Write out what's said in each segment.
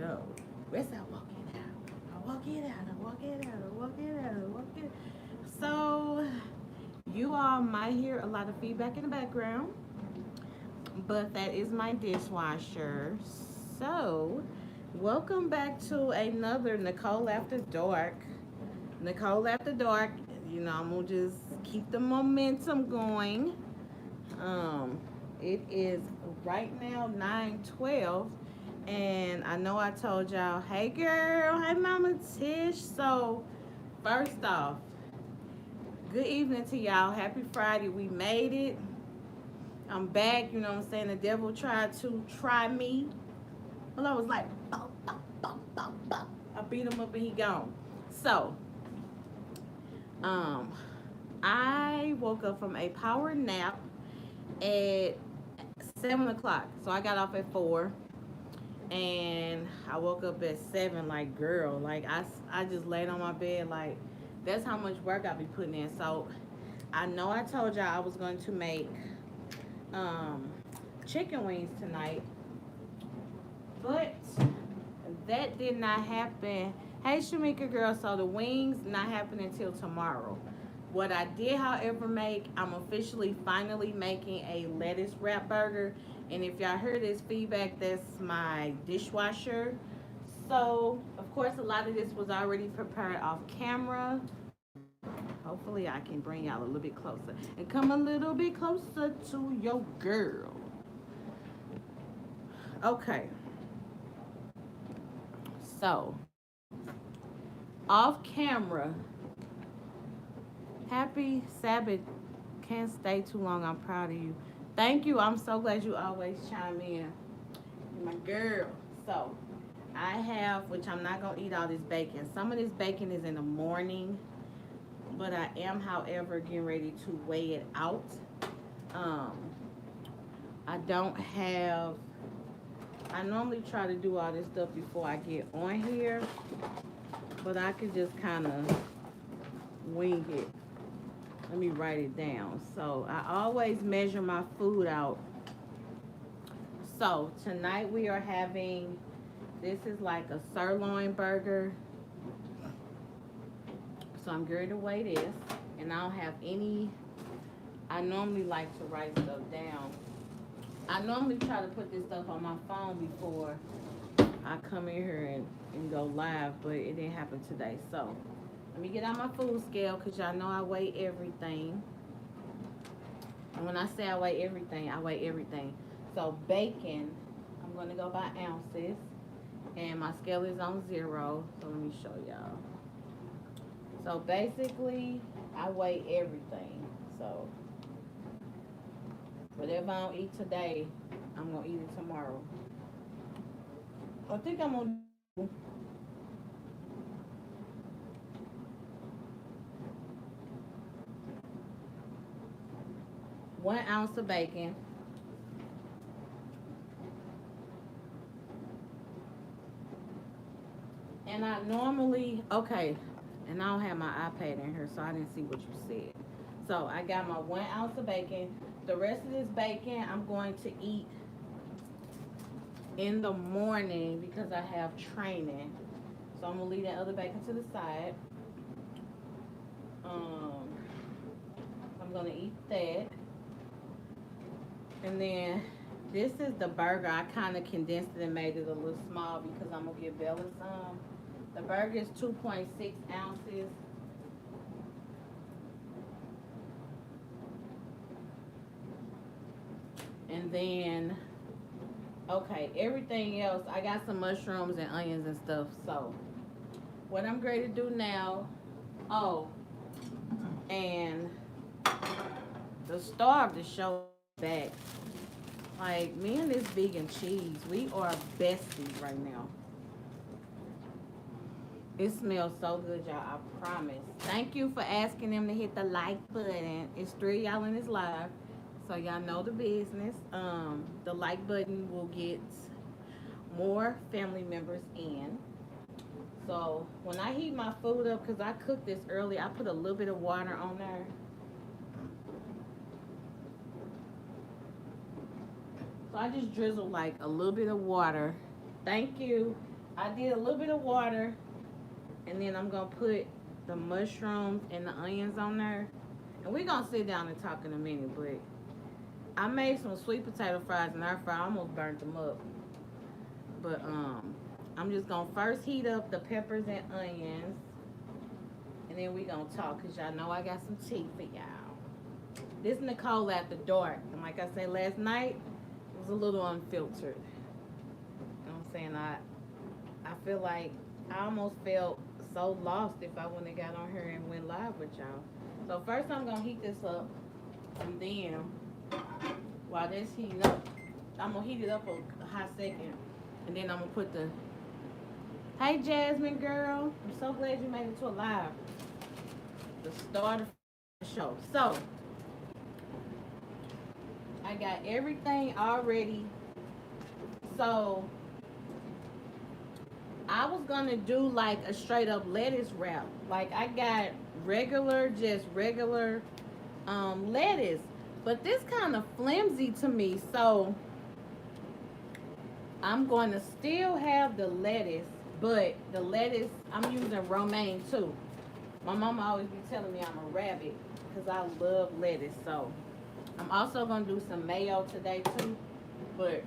go. Where's that walking out? I walk it out, I walk it out, I walk it out, I walk it. So you all might hear a lot of feedback in the background, but that is my dishwasher. So welcome back to another Nicole After Dark. Nicole After Dark. You know, I'm gonna just keep the momentum going. Um, it is right now 9:12, and I know I told y'all, hey girl, hey Mama Tish. So first off, good evening to y'all. Happy Friday. We made it. I'm back. You know what I'm saying? The devil tried to try me. Well, I was like, bow, bow, bow, bow, bow. I beat him up and he gone. So, um, I woke up from a power nap at 7 o'clock. So I got off at 4, and I woke up at 7. Like, girl, like I just laid on my bed. Like, that's how much work I be putting in. So I know I told y'all I was going to make um chicken wings tonight, but that did not happen. Hey, Shamika girl, so the wings not happening until tomorrow. What I did, however, make, I'm officially finally making a lettuce wrap burger. And if y'all heard this feedback, that's my dishwasher. So, of course, a lot of this was already prepared off camera. Hopefully, I can bring y'all a little bit closer and come a little bit closer to your girl. Okay, so off camera, happy Sabbath. Can't stay too long. I'm proud of you. Thank you. I'm so glad you always chime in. You're my girl. So I have, which I'm not gonna eat all this bacon. Some of this bacon is in the morning, but I am, however, getting ready to weigh it out. Um, I don't have. I normally try to do all this stuff before I get on here, but I could just kind of wing it. Let me write it down. So I always measure my food out. So tonight we are having, this is like a sirloin burger. So I'm going to weigh this, and I don't have any, I normally like to write stuff down. I normally try to put this stuff on my phone before I come in here and go live, but it didn't happen today. So let me get out my food scale, because y'all know I weigh everything. And when I say I weigh everything, I weigh everything. So bacon, I'm going to go by ounces. And my scale is on 0. So let me show y'all. So basically, I weigh everything. So whatever I don't eat today, I'm going to eat it tomorrow. I think I'm going to do 1 ounce of bacon. And I normally, okay, and I don't have my iPad in here, so I didn't see what you said. So I got my 1 ounce of bacon. The rest of this bacon I'm going to eat in the morning because I have training. So I'm gonna leave that other bacon to the side. I'm gonna eat that. And then this is the burger. I kind of condensed it and made it a little small because I'm gonna give Bella some. The burger is 2.6 ounces. And then, okay, everything else, I got some mushrooms and onions and stuff. So what I'm going to do now, oh, and the star of the show is back. Like, me and this vegan cheese, we are besties right now. It smells so good, y'all, I promise. Thank you for asking them to hit the like button. It's 3 y'all in this live, so y'all know the business. The like button will get more family members in. So when I heat my food up, because I cooked this early, I put a little bit of water on there. So I just drizzle like a little bit of water. Thank you. I did a little bit of water, and then I'm gonna put the mushrooms and the onions on there. And we're gonna sit down and talk in a minute, but I made some sweet potato fries in our fry. I almost burnt them up. But I'm just gonna first heat up the peppers and onions, and then we gonna talk, cause y'all know I got some tea for y'all. This Nicole at the dark, and like I said last night, it was a little unfiltered. You know what I'm saying? I feel like I almost felt so lost if I wouldn't have got on here and went live with y'all. So first I'm gonna heat this up, and then while this heating up, I'm gonna heat it up a hot second, and then I'm gonna put the. Hey Jasmine girl, I'm so glad you made it to a live. The start of the show. So I got everything already. So I was gonna do like a straight up lettuce wrap. Like I got regular, just regular lettuce. But this kind of flimsy to me, so I'm going to still have the lettuce, but the lettuce, I'm using romaine too. My mama always be telling me I'm a rabbit because I love lettuce. So I'm also going to do some mayo today too. But,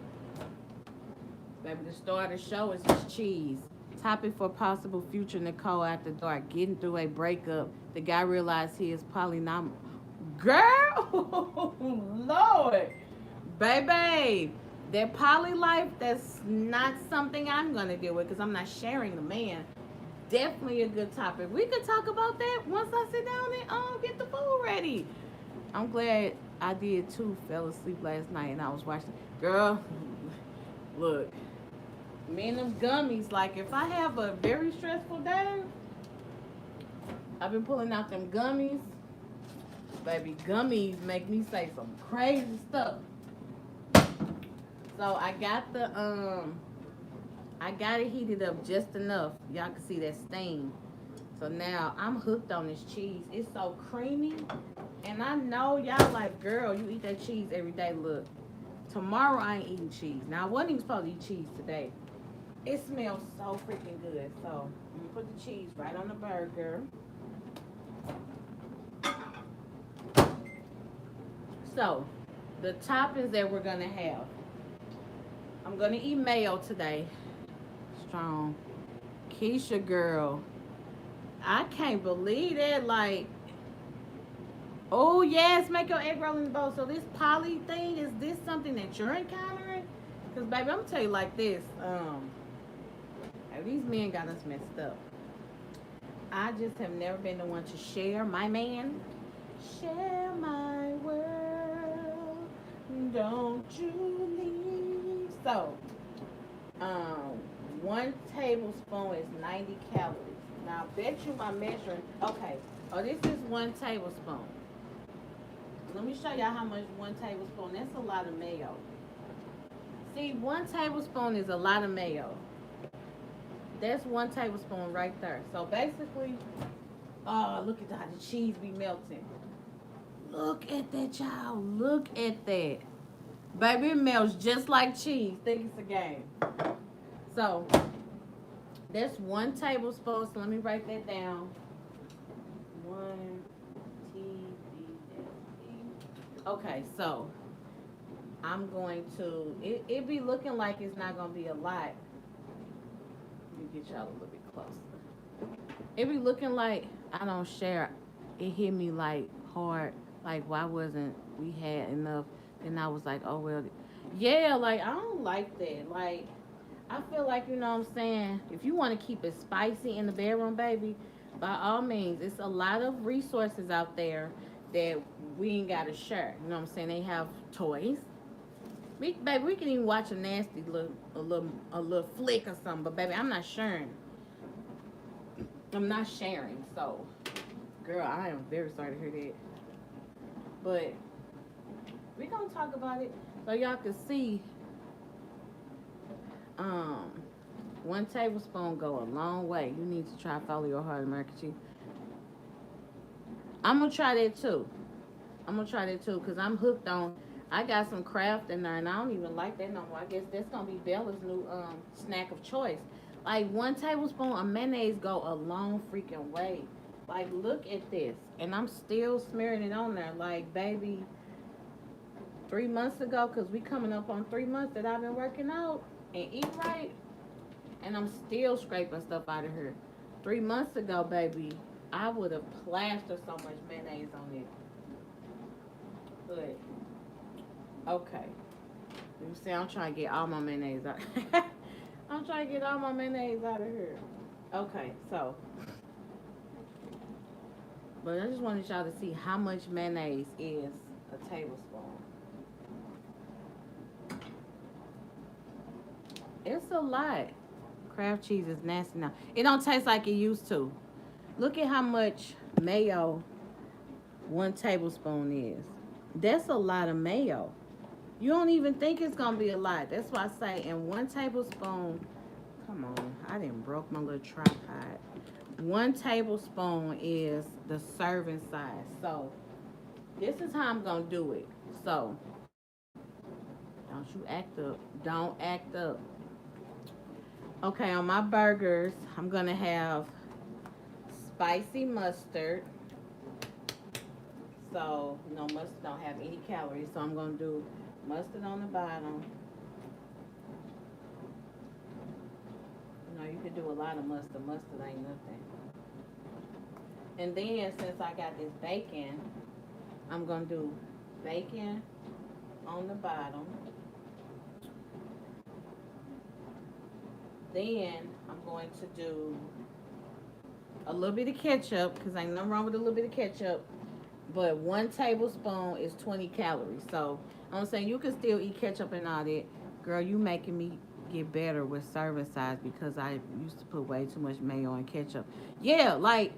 baby, the star of the show is this cheese. Topic for possible future Nicole after dark. Getting through a breakup. The guy realized he is polynomial. Girl, Lord, baby, that poly life, that's not something I'm gonna deal with because I'm not sharing the man. Definitely a good topic. We could talk about that once I sit down and get the food ready. I'm glad I did too. Fell asleep last night and I was watching. Girl, look, me and them gummies. Like if I have a very stressful day, I've been pulling out them gummies. Baby, gummies make me say some crazy stuff. So I got I got it heated up just enough. Y'all can see that stain. So now I'm hooked on this cheese. It's so creamy. And I know y'all like, girl, you eat that cheese every day. Look, tomorrow I ain't eating cheese. Now I wasn't even supposed to eat cheese today. It smells so freaking good. So I'm gonna put the cheese right on the burger. So, the toppings that we're gonna have. I'm gonna eat mayo today. Strong. Keisha girl. I can't believe that. Like, oh yes, make your egg roll in the bowl. So this poly thing, is this something that you're encountering? Because baby, I'm gonna tell you like this. These men got us messed up. I just have never been the one to share my man. Share my world, don't you leave. So, 1 tablespoon is 90 calories. Now, I bet you my measuring. Okay. Oh, this is 1 tablespoon. Let me show y'all how much 1 tablespoon. That's a lot of mayo. See, 1 tablespoon is a lot of mayo. That's 1 tablespoon right there. So basically, oh, look at that. The cheese be melting. Look at that, y'all. Look at that. Baby, it melts just like cheese. Think it's a game. So, that's 1 tablespoon. So, let me write that down. 1 TBSE. Okay, so, I'm going to, it be looking like it's not going to be a lot. Let me get y'all a little bit closer. It be looking like I don't share. It hit me like hard. Like, why wasn't we had enough? And I was like, oh, well, yeah, like, I don't like that. Like, I feel like, you know what I'm saying, if you want to keep it spicy in the bedroom, baby, by all means, it's a lot of resources out there that we ain't got to share. You know what I'm saying? They have toys. Baby, we can even watch a nasty little flick or something. But, baby, I'm not sharing. I'm not sharing. So, girl, I am very sorry to hear that. But we're going to talk about it so y'all can see 1 tablespoon go a long way. You need to try Follow Your Heart, American Chief. I'm going to try that too. Because I'm hooked on, I got some Kraft in there and I don't even like that no more. I guess that's going to be Bella's new snack of choice. Like 1 tablespoon of mayonnaise go a long freaking way. Like look at this. And I'm still smearing it on there. Like baby, 3 months ago, because we coming up on 3 months that I've been working out and eating right. And I'm still scraping stuff out of here. 3 months ago, baby, I would have plastered so much mayonnaise on it. But okay. You see, I'm trying to get all my mayonnaise out. I'm trying to get all my mayonnaise out of here. Okay, so, but I just wanted y'all to see how much mayonnaise is a tablespoon. It's a lot. Kraft cheese is nasty now. It don't taste like it used to. Look at how much mayo 1 tablespoon is. That's a lot of mayo. You don't even think it's gonna be a lot. That's why I say in 1 tablespoon. Come on, I didn't broke my little tripod. 1 tablespoon is the serving size. So this is how I'm gonna do it. So don't you act up. Don't act up. Okay, on my burgers, I'm gonna have spicy mustard. So, mustard don't have any calories. So I'm gonna do mustard on the bottom. You could do a lot of mustard. Mustard ain't nothing. And then since I got this bacon, I'm gonna do bacon on the bottom. Then I'm going to do a little bit of ketchup, because ain't nothing wrong with a little bit of ketchup. But 1 tablespoon is 20 calories. So I'm saying you can still eat ketchup and all that. Girl, you making me get better with serving size, because I used to put way too much mayo and ketchup. Yeah, like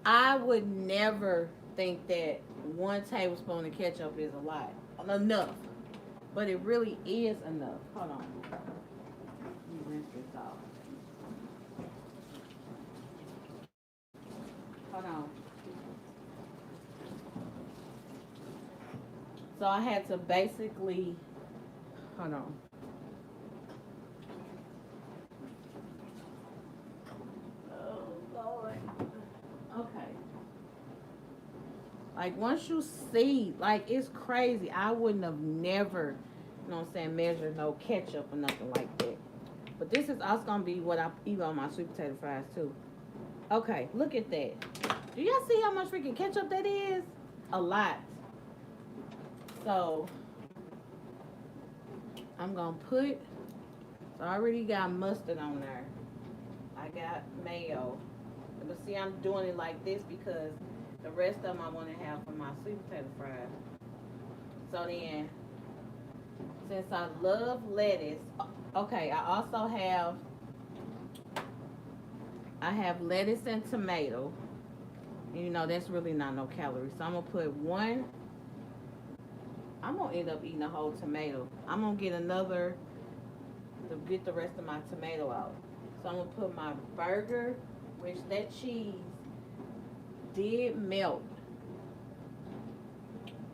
I would never think that 1 tablespoon of ketchup is a lot. Enough. But it really is enough. Hold on. Let me rinse this off. Hold on. So I had to basically, hold on. Oh, Lord. Okay. Like once you see, like it's crazy. I wouldn't have never, measured no ketchup or nothing like that. But this is also gonna be what I eat on my sweet potato fries too. Okay, look at that. Do y'all see how much freaking ketchup that is? A lot. So I'm gonna put, so I already got mustard on there. I got mayo. But see, I'm doing it like this because the rest of them I want to have for my sweet potato fries. So then, since I love lettuce, okay, I have lettuce and tomato. And that's really not no calories. So I'm gonna put one. I'm gonna end up eating a whole tomato. I'm gonna get another to get the rest of my tomato out. So I'm gonna put my burger, which that cheese did melt.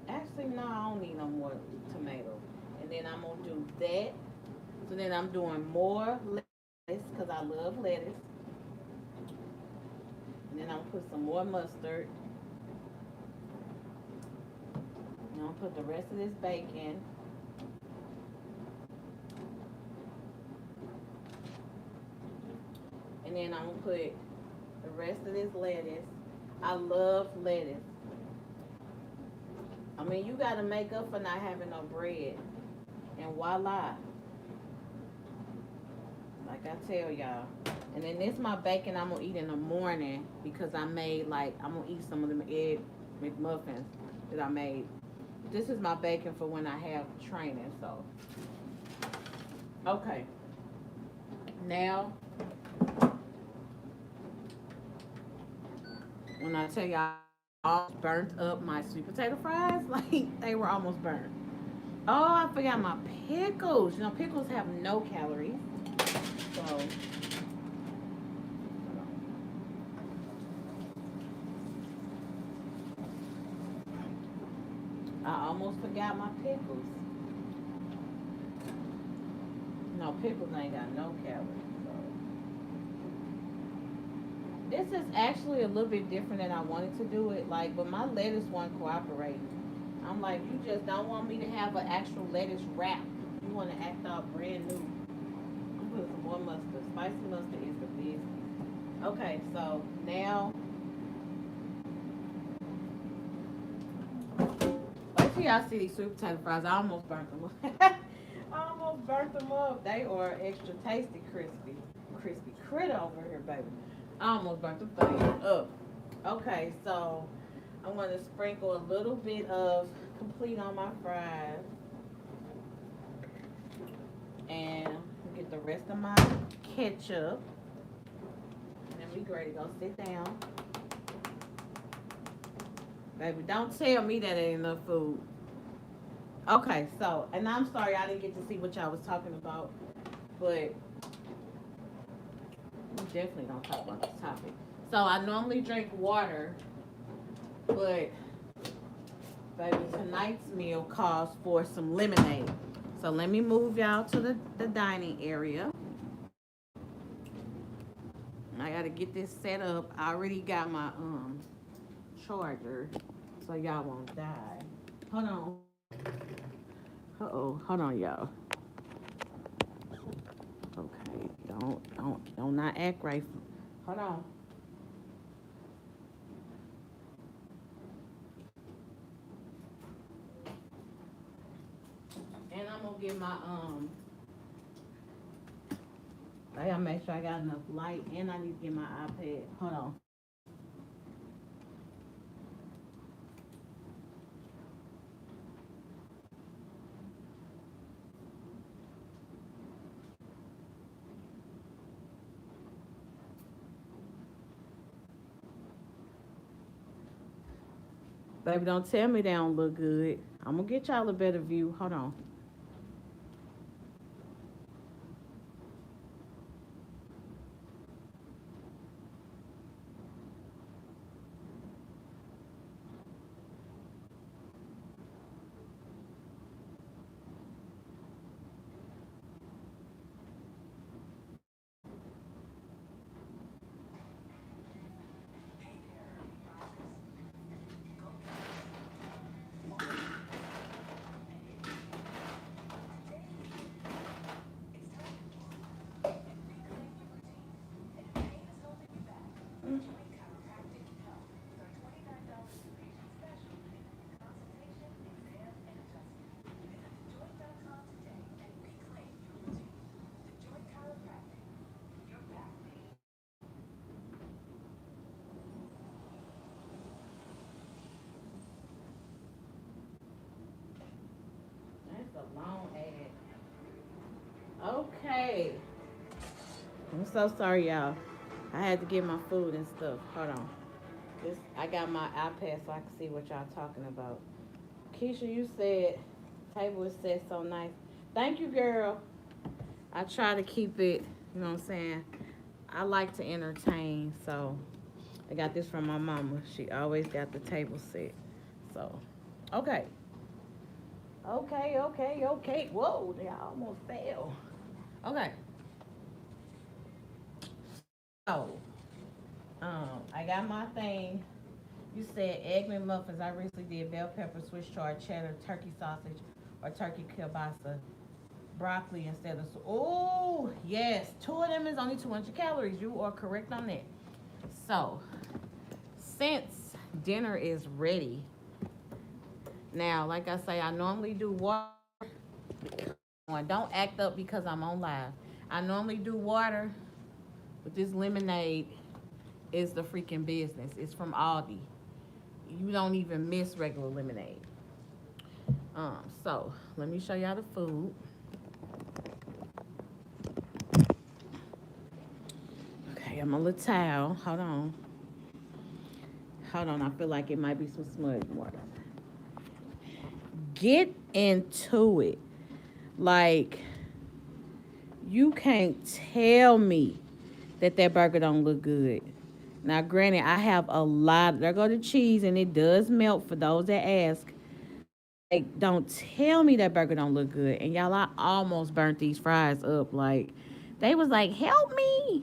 Actually, no, I don't need no more tomato. And then I'm gonna do that. So then I'm doing more lettuce because I love lettuce. And then I'm gonna put some more mustard. And I'm gonna put the rest of this bacon. And then I'm gonna put the rest of this lettuce. I love lettuce. I mean, you gotta make up for not having no bread. And voila. Like I tell y'all. And then this my bacon I'm gonna eat in the morning because I made I'm gonna eat some of them egg McMuffins that I made. This is my bacon for when I have training, so. Okay. Now, when I tell y'all I burnt up my sweet potato fries, like they were almost burnt. Oh, I forgot my pickles. Pickles have no calories. So I almost forgot my pickles. No, pickles ain't got no calories. So This is actually a little bit different than I wanted to do it. Like, but my lettuce wasn't cooperating. I'm like, you just don't want me to have an actual lettuce wrap. You want to act all brand new. I'm putting some more mustard. Spicy mustard is the best. Okay, so now wait till y'all see these sweet potato fries. I almost burnt them up. I almost burnt them up. They are extra tasty, crispy, crispy critter over here, baby. I almost burnt them things up. Okay, so I'm going to sprinkle a little bit of complete on my fries and get the rest of my ketchup. And then we ready to go sit down. Baby, don't tell me that ain't enough food. Okay, so, and I'm sorry I didn't get to see what y'all was talking about, but we definitely don't talk about this topic. So I normally drink water, but baby, tonight's meal calls for some lemonade. So let me move y'all to the dining area. I gotta get this set up. I already got my charger, so y'all won't die. Hold on. Uh-oh, hold on, y'all. Okay, don't not act right. Hold on. And I'm gonna get my I gotta make sure I got enough light, and I need to get my iPad. Hold on. Baby, don't tell me they don't look good. I'm gonna get y'all a better view. Hold on. That's a long ad. Okay. I'm so sorry, y'all. I had to get my food and stuff. Hold on. This I got my iPad so I can see what y'all talking about. Keisha, you said table is set so nice. Thank you, girl. I try to keep it, you know what I'm saying? I like to entertain, so I got this from my mama. She always got the table set. So, okay. Okay. Whoa, they almost fell. Okay. So, I got my thing. You said egg McMuffins. I recently did bell pepper, Swiss chard, cheddar, turkey sausage, or turkey kielbasa, broccoli instead of. Oh, yes. Two of them is only 200 calories. You are correct on that. So, since dinner is ready, now, like I say, I normally do water. Don't act up because I'm on live. I normally do water, but this lemonade is the freaking business. It's from Aldi. You don't even miss regular lemonade. So let me show y'all the food. Okay, I'm a little towel. Hold on. Hold on. I feel like it might be some smudge water. Get into it. Like, you can't tell me that burger don't look good. Now, granted, I have a lot. There go the cheese, and it does melt for those that ask. Like, don't tell me that burger don't look good. And y'all, I almost burnt these fries up. Like, they was like, help me.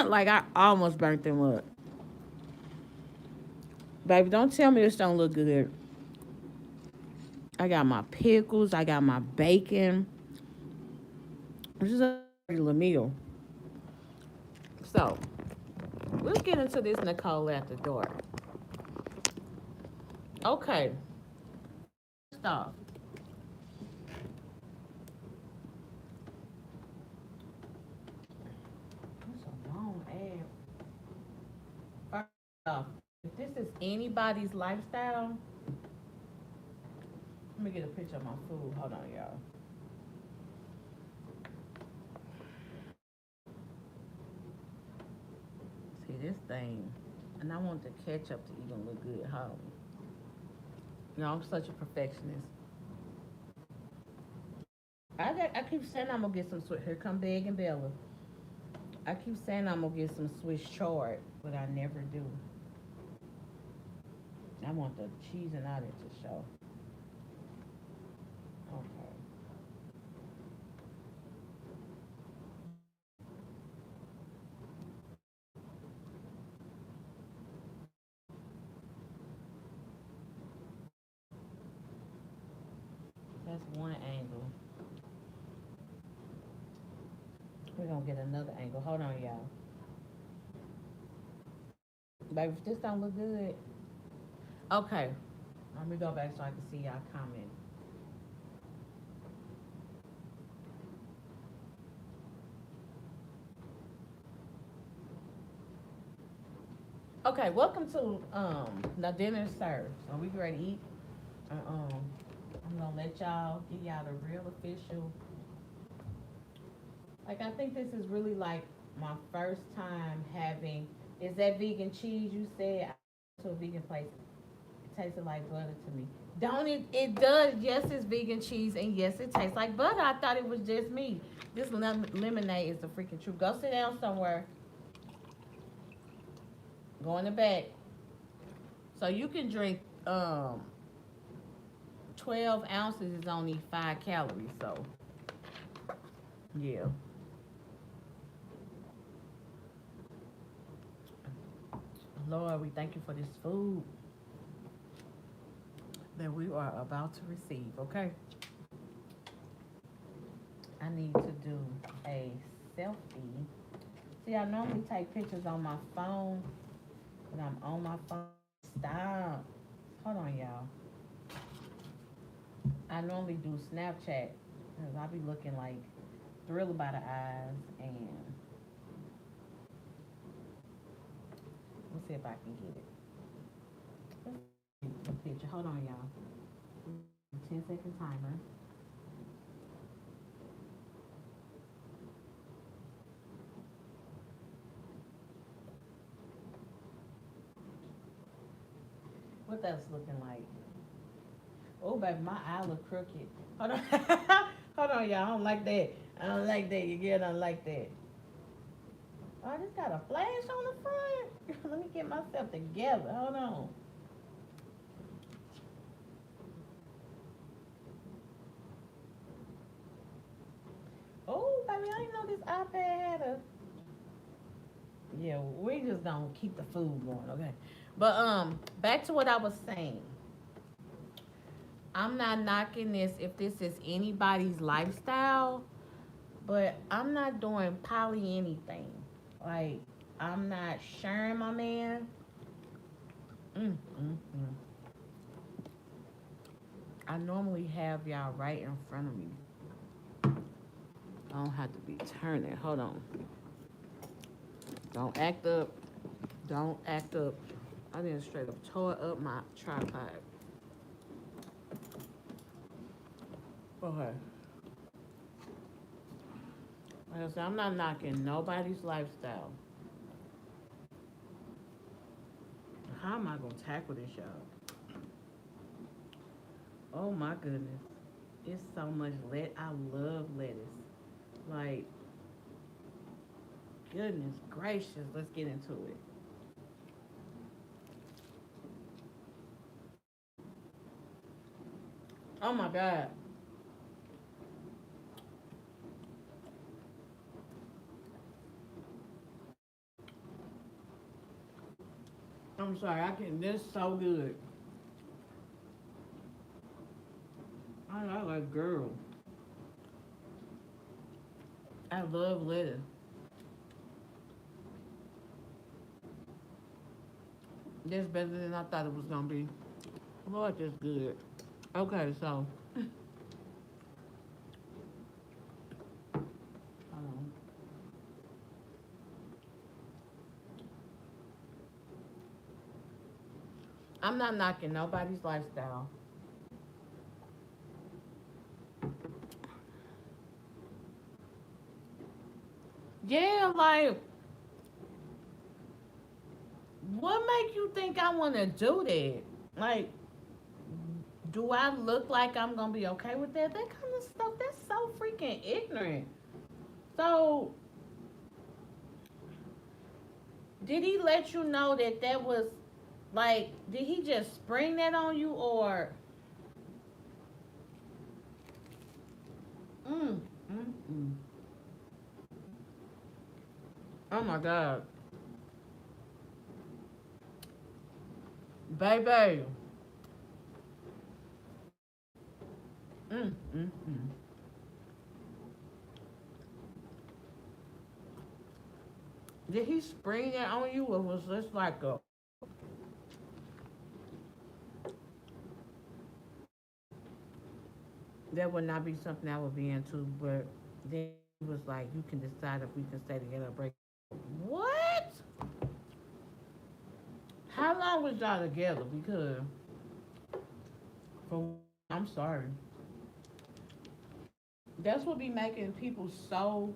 Like I almost burnt them up. Baby, don't tell me this don't look good. I got my pickles. I got my bacon. This is a regular meal. So let's get into this Nicole at the door. Okay. Stop. That's a long ad. First off, if this is anybody's lifestyle, let me get a picture of my food. Hold on, y'all. See this thing, and I want the ketchup to even look good. Hold on. You know, I'm such a perfectionist. I keep saying I'm gonna get some Swiss. Here come Big and Bella. I keep saying I'm gonna get some Swiss chard, but I never do. I want the cheese and all that to show. Okay. That's one angle. We're gonna get another angle. Hold on, y'all. Baby, if this don't look good. Okay. Let me go back so I can see y'all comment. Okay, welcome to the dinner served. So we ready to eat. Um, I'm gonna let y'all give y'all the real official. Like I think this is really like my first time having. Is that vegan cheese you said? I went to a vegan place. It tasted like butter to me. Don't it? It does. Yes, it's vegan cheese, and yes, it tastes like butter. I thought it was just me. This lemonade is the freaking truth. Go sit down somewhere. Go in the back. So you can drink 12 ounces is only 5 calories. So yeah. Lord, we thank you for this food that we are about to receive. Okay. I need to do a selfie. See, I normally take pictures on my phone, but I'm on my phone. Stop. Hold on, y'all. I normally do Snapchat because I be looking like thrilled by the eyes. And let's see if I can get it. Let's see the picture. Hold on, y'all. 10-second timer. What that's looking like? Oh, baby, my eye look crooked. Hold on. Hold on, y'all. I don't like that. I don't like that. Your girl don't like that. Oh, I just got a flash on the front. Let me get myself together. Hold on. Oh, baby, I didn't know this iPad had a. Yeah, we just don't keep the food going, okay? But back to what I was saying. I'm not knocking this if this is anybody's lifestyle, but I'm not doing poly anything. Like I'm not sharing my man. Mm. I normally have y'all right in front of me. I don't have to be turning. Hold on. Don't act up. Don't act up. I didn't straight up tore up my tripod. Okay. Like I said, I'm not knocking nobody's lifestyle. How am I gonna tackle this, y'all? Oh my goodness. It's so much I love lettuce. Like, goodness gracious. Let's get into it. Oh my God. I'm sorry, I can. This is so good. I like girl. I love lettuce. This better than I thought it was gonna be. Lord, that's good. Okay, so um, I'm not knocking nobody's lifestyle. Yeah, like what make you think I want to do that? Like, do I look like I'm gonna be okay with that? That kind of stuff. That's so freaking ignorant. So, did he let you know that that was like? Did he just spring that on you, or? Mm, mm, mm. Oh my God, baby. Mm, mm, mm. Did he spring that on you, or was this like a? That would not be something I would be into, but then he was like, "You can decide if we can stay together or break." What? How long was y'all together? Because for I'm sorry, that's what be making people so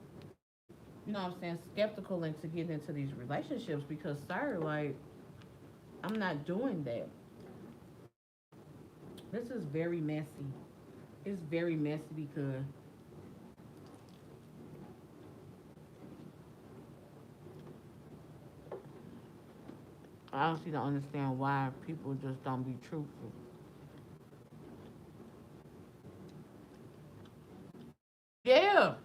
what I'm saying skeptical into getting into these relationships. Because sir, like I'm not doing that. This is very messy. It's very messy because I honestly don't understand why people just don't be truthful. Yeah,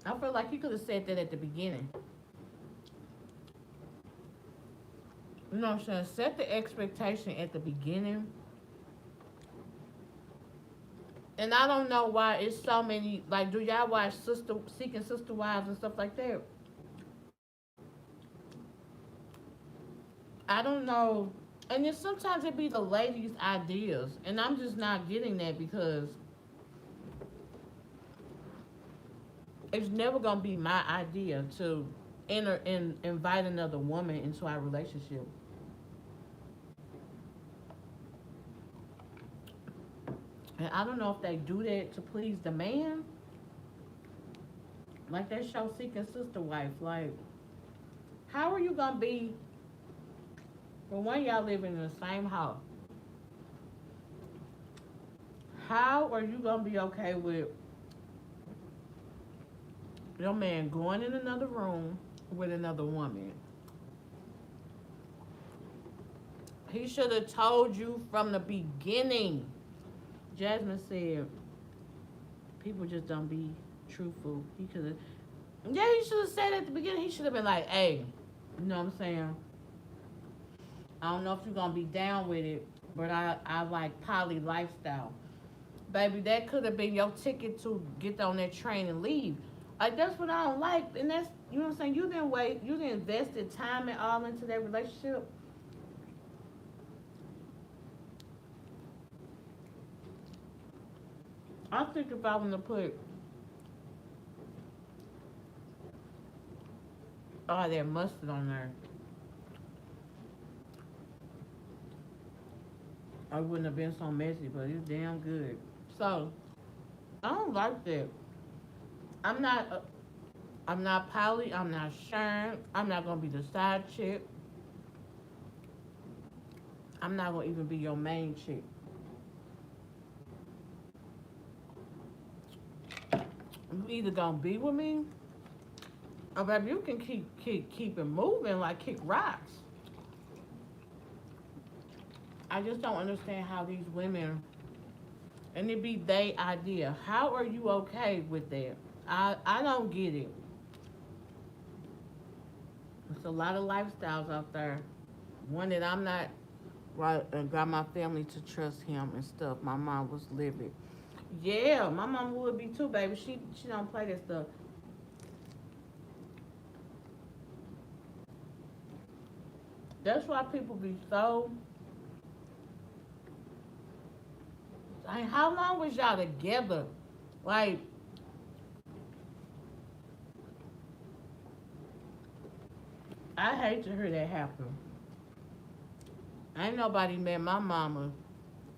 I feel like he could have said that at the beginning. You know what I'm saying? Set the expectation at the beginning. And I don't know why it's so many. Like, do y'all watch Sister Seeking Sister Wives and stuff like that? I don't know. And then sometimes it be the ladies' ideas, and I'm just not getting that because it's never gonna be my idea to enter and invite another woman into our relationship. And I don't know if they do that to please the man, like that show Seeking Sister Wife. Like, how are you gonna be? Well, one y'all living in the same house. How are you gonna be okay with your man going in another room with another woman? He should have told you from the beginning. Jasmine said people just don't be truthful. He could have. Yeah, he should have said at the beginning. He should have been like, "Hey, you know what I'm saying? I don't know if you're gonna be down with it, but I like poly lifestyle, baby. That could have been your ticket to get on that train and leave. Like that's what I don't like, and that's you know what I'm saying. You didn't wait. You didn't invested time and all into that relationship. I think if I want to put all that mustard on there, I wouldn't have been so messy. But it's damn good. So I don't like that. I'm not. I'm not poly. I'm not Sharon. I'm not gonna be the side chick. I'm not gonna even be your main chick. You either gonna be with me, or baby, you can keep it moving like kick rocks. I just don't understand how these women, and it be they idea. How are you okay with that? I don't get it. It's a lot of lifestyles out there. One that I'm not right and got my family to trust him and stuff. My mom was livid. Yeah, my mom would be too, baby. She don't play that stuff. That's why people be so. Like, how long was y'all together? Like, I hate to hear that happen. Ain't nobody met my mama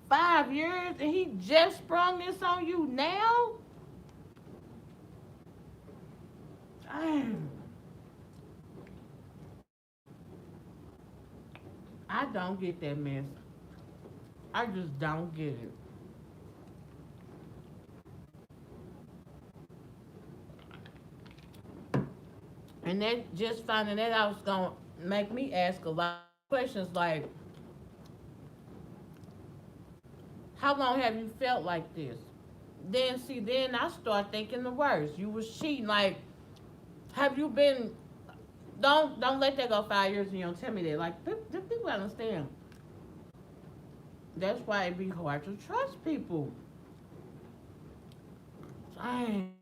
5 years and he just sprung this on you now? Damn. I don't get that mess. I just don't get it. And that just finding that out was gonna make me ask a lot of questions like, how long have you felt like this? Then see, then I start thinking the worst. You was cheating. Like, have you been? Don't let that go 5 years and you don't tell me that. Like, the people understand. That's why it be hard to trust people. Dang,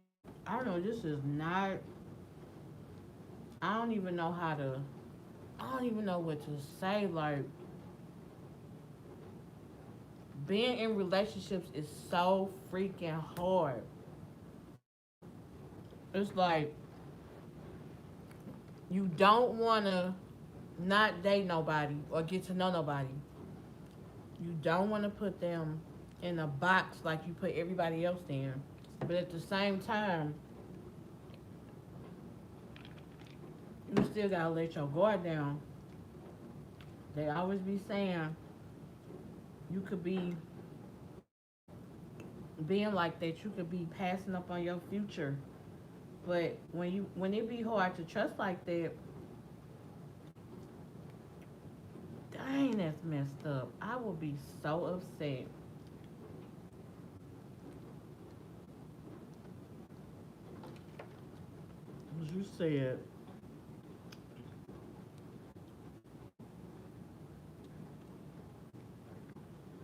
I don't know. This is not. I don't even know how to. I don't even know what to say. Like, being in relationships is so freaking hard. It's like you don't want to not date nobody or get to know nobody. You don't want to put them in a box like you put everybody else in. But at the same time, you still gotta let your guard down. They always be saying you could be being like that, you could be passing up on your future. But when it be hard to trust like that, dang, that's messed up. I will be so upset. As you said,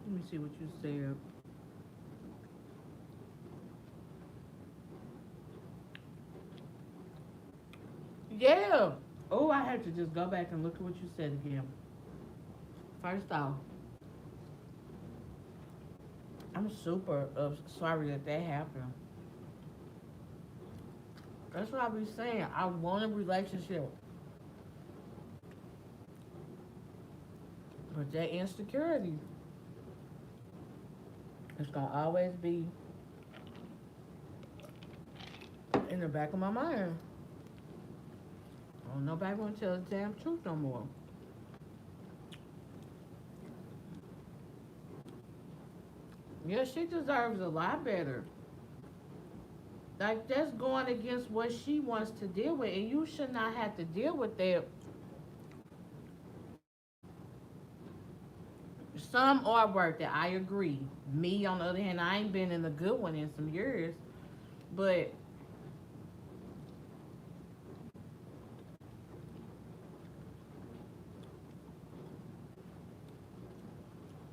let me see what you said. Yeah. Oh, I had to just go back and look at what you said again. First off, I'm super sorry that that happened. That's what I be saying. I want a relationship, but that insecurity is gonna always be in the back of my mind. Oh, nobody wanna tell the damn truth no more. Yeah, she deserves a lot better. Like, that's going against what she wants to deal with, and you should not have to deal with that. Some are worth it. I agree. Me, on the other hand, I ain't been in a good one in some years, but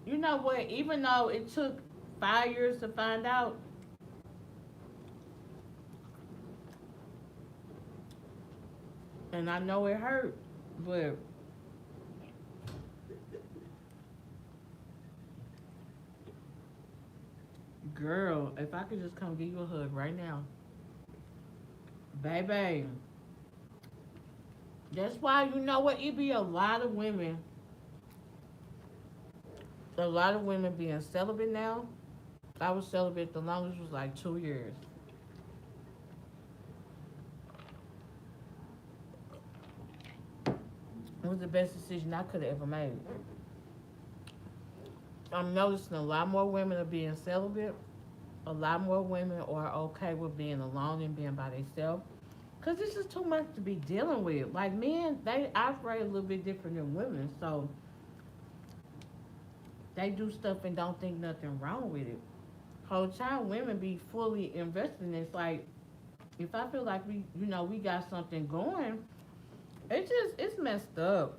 you know what? Even though it took 5 years to find out, and I know it hurt, but girl, if I could just come give you a hug right now, baby. That's why you know what? It be a lot of women being celibate now. I was celibate the longest was like 2 years. It was the best decision I could have ever made. I'm noticing a lot more women are being celibate. A lot more women are okay with being alone and being by themselves. Cause this is too much to be dealing with. Like men, they operate a little bit different than women, so they do stuff and don't think nothing wrong with it. Whole time women be fully invested in it. It's like if I feel like we got something going, it's messed up.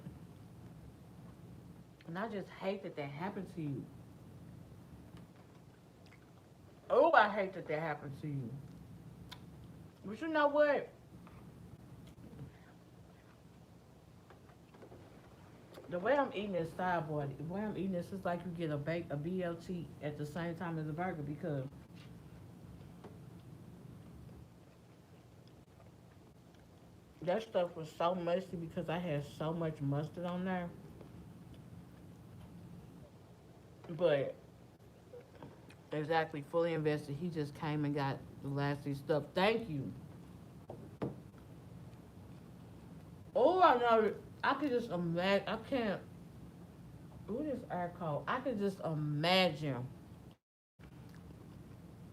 And I just hate that that happened to you. Oh, I hate that that happened to you. But you know what? The way I'm eating this sideboard, the way I'm eating this is like you get a BLT at the same time as a burger because that stuff was so musty because I had so much mustard on there. But exactly, fully invested. He just came and got the last of his stuff. Thank you. Oh, I know. I could just imagine. I can't. What is our code? I could just imagine.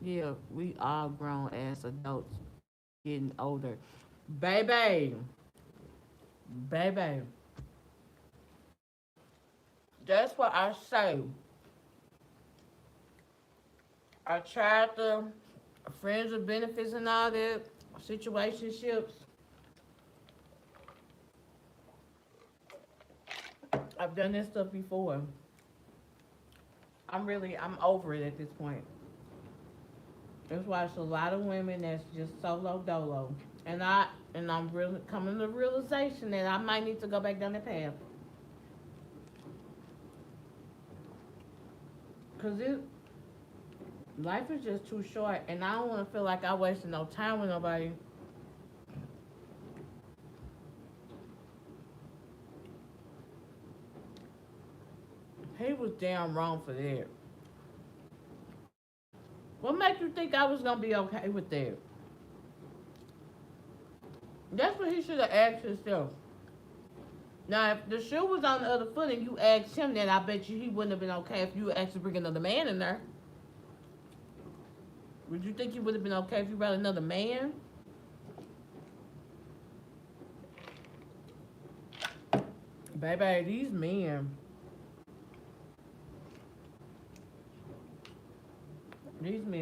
Yeah, we all grown as adults getting older. Baby, baby. That's what I say. I tried the friends with benefits and all that, situationships. I've done this stuff before. I'm over it at this point. That's why it's a lot of women that's just solo dolo. And I'm really coming to the realization that I might need to go back down that path. Cause life is just too short and I don't wanna feel like I wasted no time with nobody. He was damn wrong for that. What makes you think I was gonna be okay with that? That's what he should have asked himself. Now, if the shoe was on the other foot and you asked him that, I bet you he wouldn't have been okay if you actually bring another man in there. Would you think he would have been okay if you brought another man? Baby, these men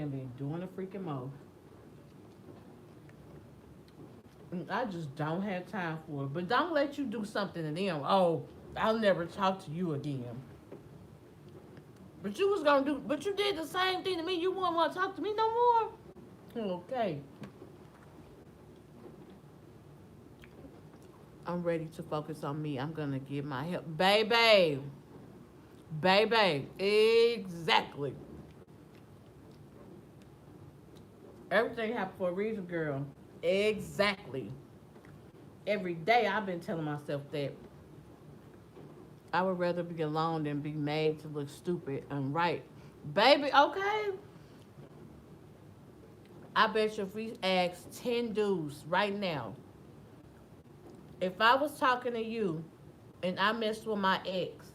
be doing the freaking most. I just don't have time for it. But don't let you do something to them. Oh, I'll never talk to you again. But you was gonna do. But you did the same thing to me. You wouldn't want to talk to me no more. Okay. I'm ready to focus on me. I'm gonna give my help, baby. Baby, exactly. Everything happened for a reason, girl. Exactly. Every day I've been telling myself that I would rather be alone than be made to look stupid and right. Baby, okay? I bet you if we ask 10 dudes right now, if I was talking to you and I messed with my ex,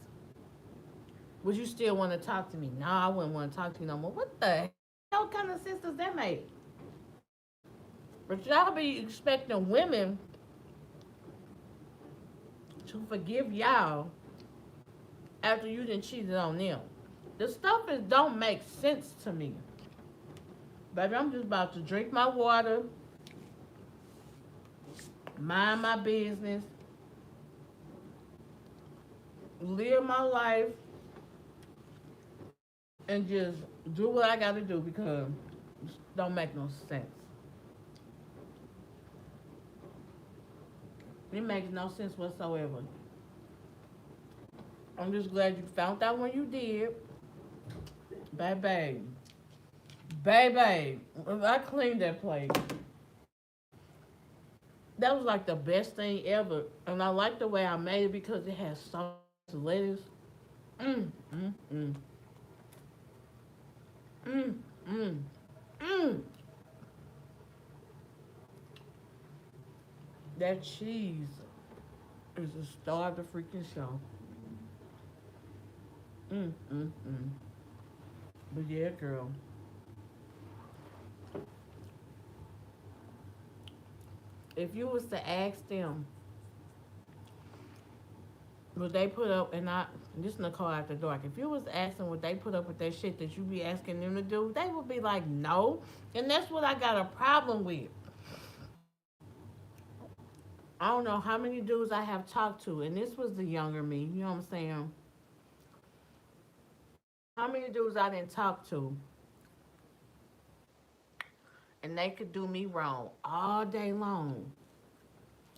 would you still want to talk to me? No, I wouldn't want to talk to you no more. What the hell kind of sense does that make? But y'all be expecting women to forgive y'all after you done cheated on them. The stuff is don't make sense to me. Baby, I'm just about to drink my water, mind my business, live my life, and just do what I gotta do because it don't make no sense. It makes no sense whatsoever. I'm just glad you found out when you did. Baby. Baby. I cleaned that plate. That was like the best thing ever. And I like the way I made it because it has so much lettuce. Mmm, mmm, mmm. Mmm, mmm, mmm. That cheese is the star of the freaking show. Mmm, mmm, mmm. But yeah, girl. If you was to ask them, would they put up, and I, this Nicole after dark, if you was asking would they put up with that shit that you be asking them to do, they would be like, no. And that's what I got a problem with. I don't know how many dudes I have talked to, and this was the younger me. You know what I'm saying? How many dudes I didn't talk to, and they could do me wrong all day long.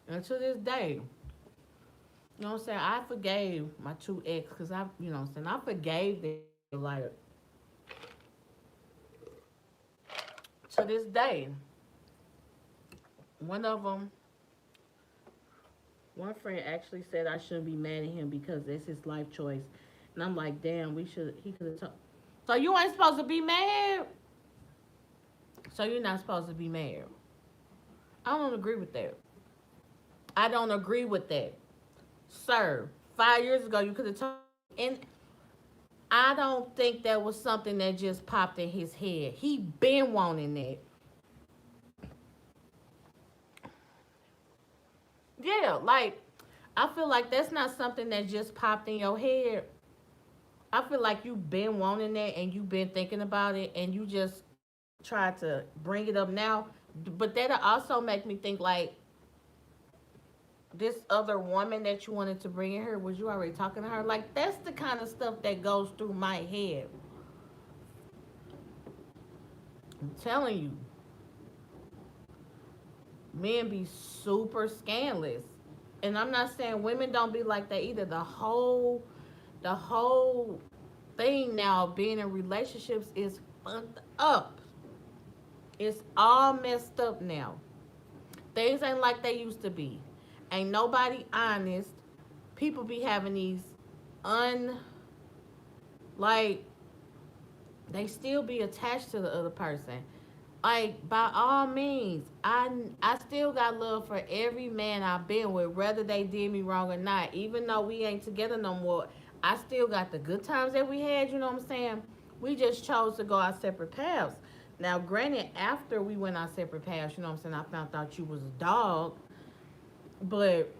And to this day, you know what I'm saying? I forgave my two ex because you know what I'm saying? I forgave them. Like, to this day, one of them, one friend actually said I shouldn't be mad at him because that's his life choice. And I'm like, damn, he could have told. So you ain't supposed to be mad? So you're not supposed to be mad. I don't agree with that. I don't agree with that. Sir, 5 years ago you could have told. And I don't think that was something that just popped in his head. He been wanting that. Yeah, like I feel like that's not something that just popped in your head. I feel like you've been wanting that and you've been thinking about it and you just try to bring it up now. But that'll also make me think like this other woman that you wanted to bring in here, was you already talking to her? Like that's the kind of stuff that goes through my head. I'm telling you, men be super scandalous. And I'm not saying women don't be like that either. The whole thing now of being in relationships is fucked up. It's all messed up now. Things ain't like they used to be. Ain't nobody honest. People be having these un like they still be attached to the other person. Like by all means, I still got love for every man I've been with, whether they did me wrong or not. Even though we ain't together no more, I still got the good times that we had. You know what I'm saying? We just chose to go our separate paths. Now, granted, after we went our separate paths, you know what I'm saying, I found out you was a dog. But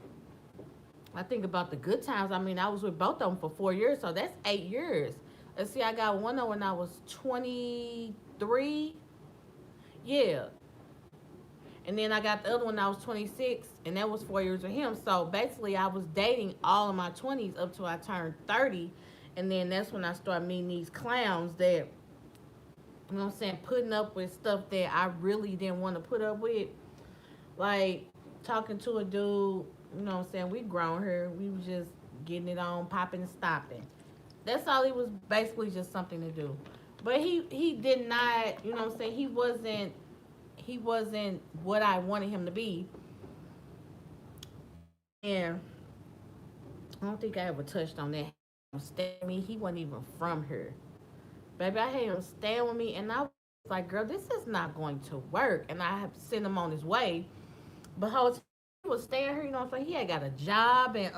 I think about the good times. I mean, I was with both of them for 4 years, so that's 8 years. Let's see, I got one of when I was 23. Yeah. And then I got the other one when I was 26, and that was 4 years with him. So basically, I was dating all of my 20s up till I turned 30. And then that's when I started meeting these clowns that, you know what I'm saying, putting up with stuff that I really didn't want to put up with. Like talking to a dude, you know what I'm saying, we grown here. We was just getting it on, popping and stopping. That's all. It was basically just something to do. But he did not, you know what I'm saying, he wasn't what I wanted him to be. And I don't think I ever touched on that. Stay with me. He wasn't even from here. Baby, I had him staying with me and I was like, girl, this is not going to work. And I have to send him on his way. But whole time he was staying here, you know what I'm saying? He had got a job and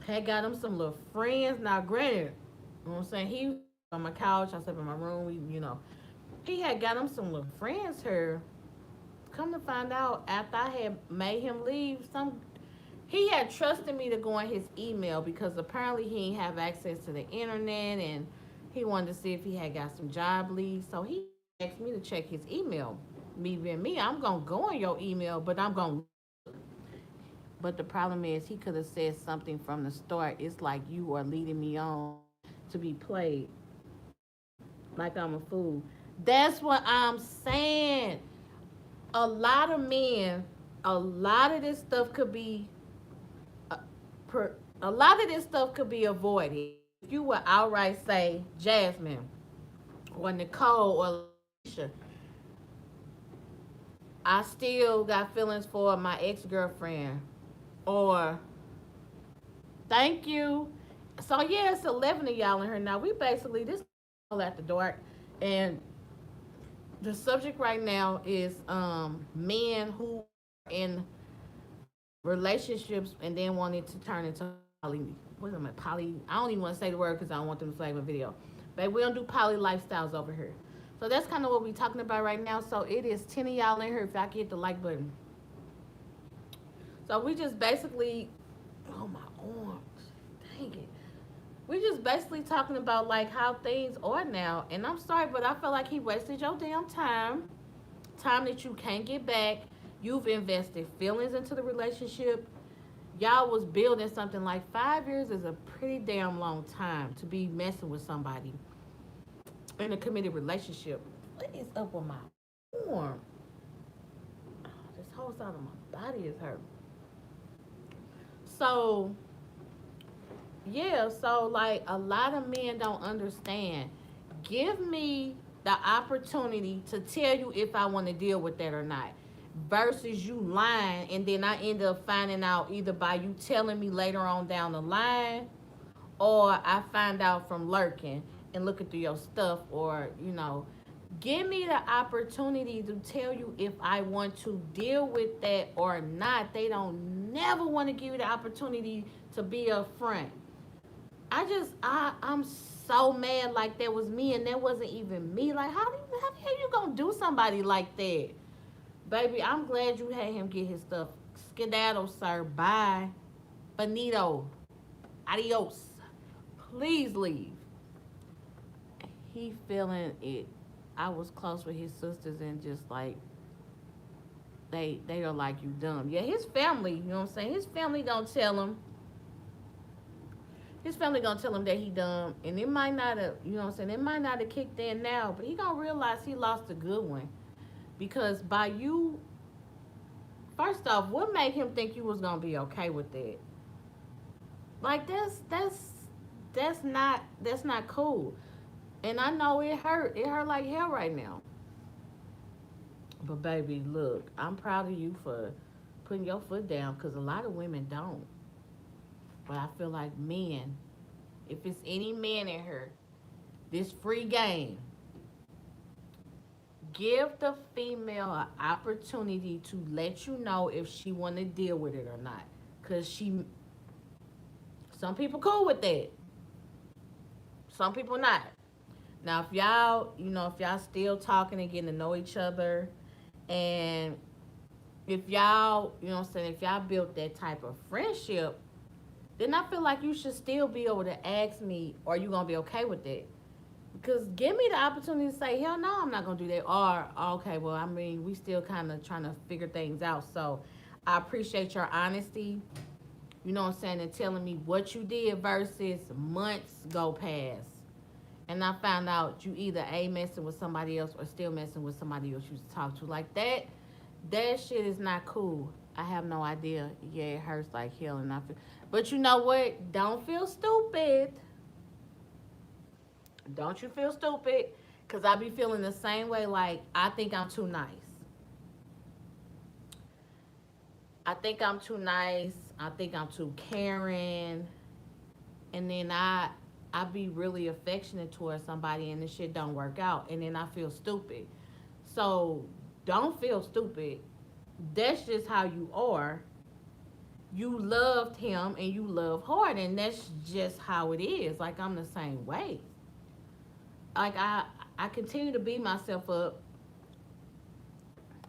had got him some little friends. Now granted, you know what I'm saying, he on my couch, I slept in my room, he had got him some little friends here. Come to find out, after I had made him leave, he had trusted me to go on his email because apparently he didn't have access to the internet and he wanted to see if he had got some job leads. So he asked me to check his email. Me being me, I'm gonna go on your email, but I'm gonna. But the problem is, he could have said something from the start. It's like you are leading me on to be played like I'm a fool. That's what I'm saying. A lot of men, a lot of this stuff could be, uh, a lot of this stuff could be avoided if you would outright say, Jasmine or Nicole or Alicia, I still got feelings for my ex girlfriend, or thank you. So yeah, it's 11 of y'all in here now. We basically this all at the dark, and the subject right now is men who are in relationships and then wanted to turn into poly. What am I, poly? I don't even want to say the word because I don't want them to flag my video. But we don't do poly lifestyles over here. So that's kind of what we're talking about right now. So it is 10 of y'all in here. If I get the like button. So we just basically, oh my arms, dang it. We just basically talking about like how things are now. And I'm sorry, but I feel like he wasted your damn time that you can't get back. You've invested feelings into the relationship. Y'all was building something. Like 5 years is a pretty damn long time to be messing with somebody in a committed relationship. What is up with my arm? Oh, this whole side of my body is hurt. So yeah, so like a lot of men don't understand. Give me the opportunity to tell you if I want to deal with that or not. Versus you lying and then I end up finding out either by you telling me later on down the line, or I find out from lurking and looking through your stuff, or give me the opportunity to tell you if I want to deal with that or not. They don't never want to give you the opportunity to be upfront. I'm so mad. Like that was me and that wasn't even me. Like how the hell you gonna do somebody like that? Baby, I'm glad you had him get his stuff. Skedaddle, sir. Bye. Finito. Adios. Please leave. He feeling it. I was close with his sisters and just like they are like, you dumb. Yeah, his family, you know what I'm saying? His family gonna tell him. His family gonna tell him that he dumb, and it might not have, you know what I'm saying? It might not have kicked in now, but he gonna realize he lost a good one because by you, first off, what made him think you was gonna be okay with that? Like that's not cool. And I know it hurt. It hurt like hell right now. But baby, look, I'm proud of you for putting your foot down because a lot of women don't. But I feel like men, if it's any man in here, this free game, give the female an opportunity to let you know if she want to deal with it or not. Cause some people cool with that, some people not. Now, if y'all, if y'all still talking and getting to know each other, and if y'all, you know what I'm saying, if y'all built that type of friendship, then I feel like you should still be able to ask me, are you gonna be okay with that? Because give me the opportunity to say, hell no, I'm not gonna do that. Or okay, well, I mean, we still kind of trying to figure things out. So I appreciate your honesty. You know what I'm saying, and telling me what you did versus months go past. And I found out you either A messing with somebody else or still messing with somebody else you talk to. Like that shit is not cool. I have no idea. Yeah, it hurts like hell and I feel, but you know what? Don't feel stupid. Don't you feel stupid? Cause I be feeling the same way. Like I think I'm too nice. I think I'm too nice. I think I'm too caring. And then I be really affectionate towards somebody and the shit don't work out and then I feel stupid. So don't feel stupid. That's just how you are. You loved him and you love hard and that's just how it is. Like I'm the same way. Like I continue to beat myself up.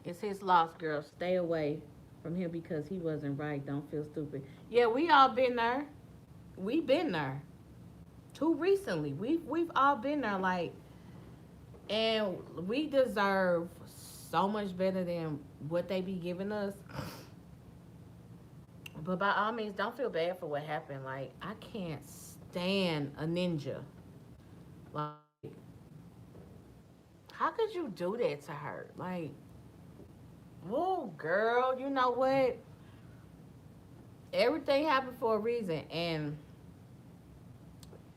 It's his loss, girl. Stay away from him because he wasn't right. Don't feel stupid. Yeah, we all been there. We been there. Too recently. We've all been there. Like, and we deserve so much better than what they be giving us. But by all means, don't feel bad for what happened. Like, I can't stand a ninja. Like, how could you do that to her? Like, whoa, girl, you know what? Everything happened for a reason, and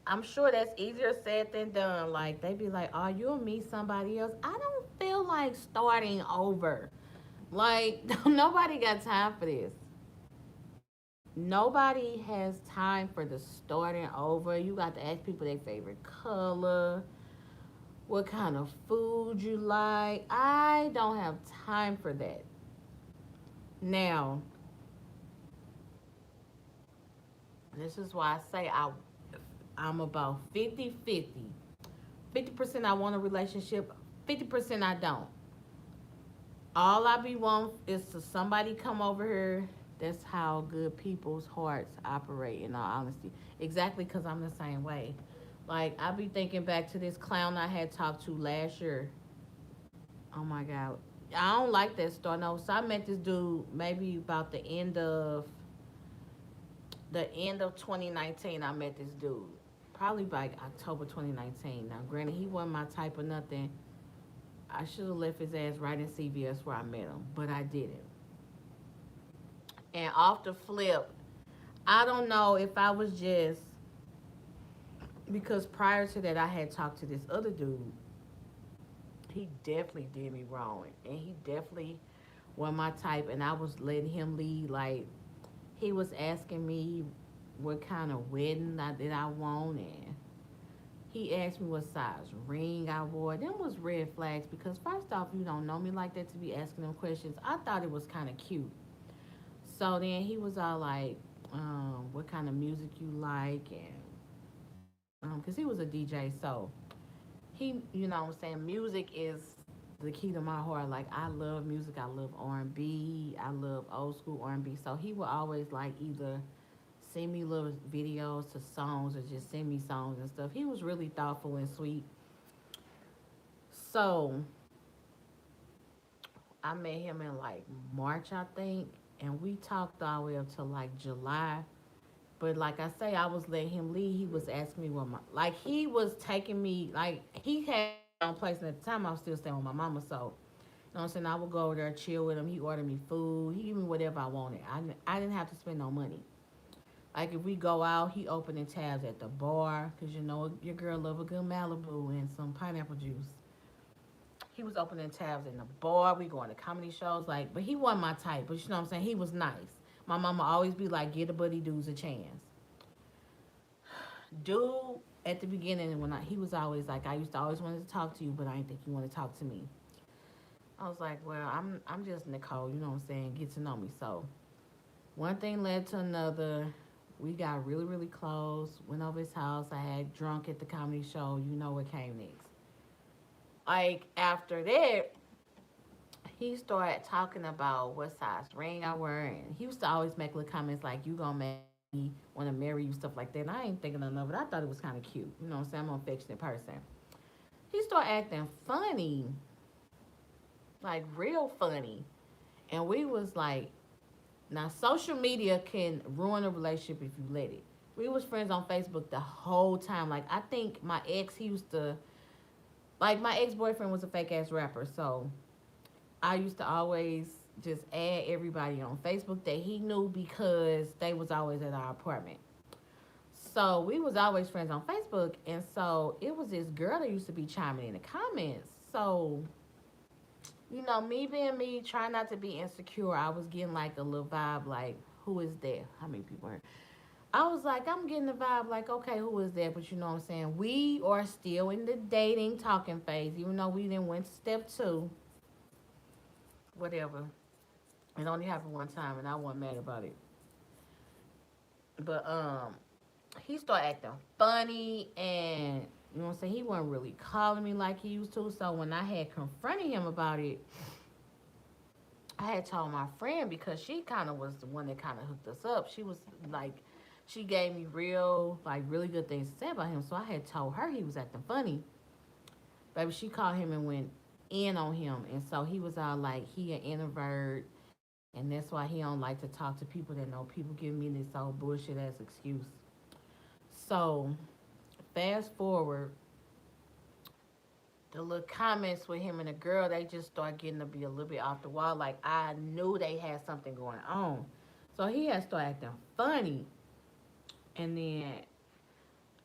I'm sure that's easier said than done. Like they be like, "Oh, you'll meet somebody else." I don't feel like starting over. Like nobody got time for this. Nobody has time for the starting over. You got to ask people their favorite color, what kind of food you like. I don't have time for that. Now, this is why I say I'm about 50-50. 50% I want a relationship, 50% I don't. All I be want is to somebody come over here. That's how good people's hearts operate, in all honesty. Exactly, because I'm the same way. Like, I be thinking back to this clown I had talked to last year. Oh my God. I don't like that store. No, so I met this dude maybe about the end of 2019. I met this dude probably by October 2019. Now, granted, he wasn't my type or nothing. I should have left his ass right in CVS where I met him, but I didn't. And off the flip, I don't know if I was just because prior to that I had talked to this other dude. He definitely did me wrong, and he definitely was my type, and I was letting him lead. Like he was asking me what kind of wedding did I want, and he asked me what size ring I wore. Them was red flags because first off, you don't know me like that to be asking them questions. I thought it was kind of cute. So then he was all like, what kind of music you like, and because he was a DJ, so he, what I'm saying, music is the key to my heart. Like I love music, I love R&B, I love old school R&B. So he would always like either send me little videos to songs or just send me songs and stuff. He was really thoughtful and sweet. So I met him in like March, I think, and we talked all the way up to like July. But like I say, I was letting him lead. He was asking me what my like he was taking me like he had his own place, and at the time I was still staying with my mama. So you know what I'm saying, I would go over there chill with him. He ordered me food. He gave me whatever I wanted. I didn't have to spend no money. Like if we go out, he opening tabs at the bar because you know your girl love a good Malibu and some pineapple juice. He was opening tabs in the bar. We going to comedy shows, like, but he wasn't my type. But you know what I'm saying? He was nice. My mama always be like, "Get a buddy dudes a chance." Dude, at the beginning when he was always like, "I used to always wanted to talk to you, but I didn't think you want to talk to me." I was like, "Well, I'm just Nicole. You know what I'm saying? Get to know me." So one thing led to another. We got really, really close. Went over his house. I had drunk at the comedy show. You know what came next. Like after that, he started talking about what size ring I wear, and he used to always make little comments like, "You gonna make me want to marry you," stuff like that. And I ain't thinking none of it. I thought it was kind of cute. You know what I'm saying? I'm an affectionate person. He started acting funny, like real funny, and we was like, now social media can ruin a relationship if you let it. We was friends on Facebook the whole time. Like I think my ex, he used to like my ex boyfriend was a fake ass rapper, so I used to always just add everybody on Facebook that he knew because they was always at our apartment. So we was always friends on Facebook, and so it was this girl that used to be chiming in the comments. So me being me, trying not to be insecure, I was getting like a little vibe, like who is that? How many people are? I was like, I'm getting the vibe, like okay, who is that? But you know what I'm saying? We are still in the dating talking phase, even though we didn't went to step two, whatever. It only happened one time, and I wasn't mad about it. But he started acting funny, and you know what I'm saying. He wasn't really calling me like he used to. So when I had confronted him about it, I had told my friend because she kind of was the one that kind of hooked us up. She was like, she gave me really good things to say about him. So I had told her he was acting funny. Baby, she called him and went in on him, and so he was all like, he an introvert, and that's why he don't like to talk to people that know people giving me this old bullshit ass excuse. So fast forward, the little comments with him and the girl, they just start getting to be a little bit off the wall. Like I knew they had something going on. So he had started acting funny. And then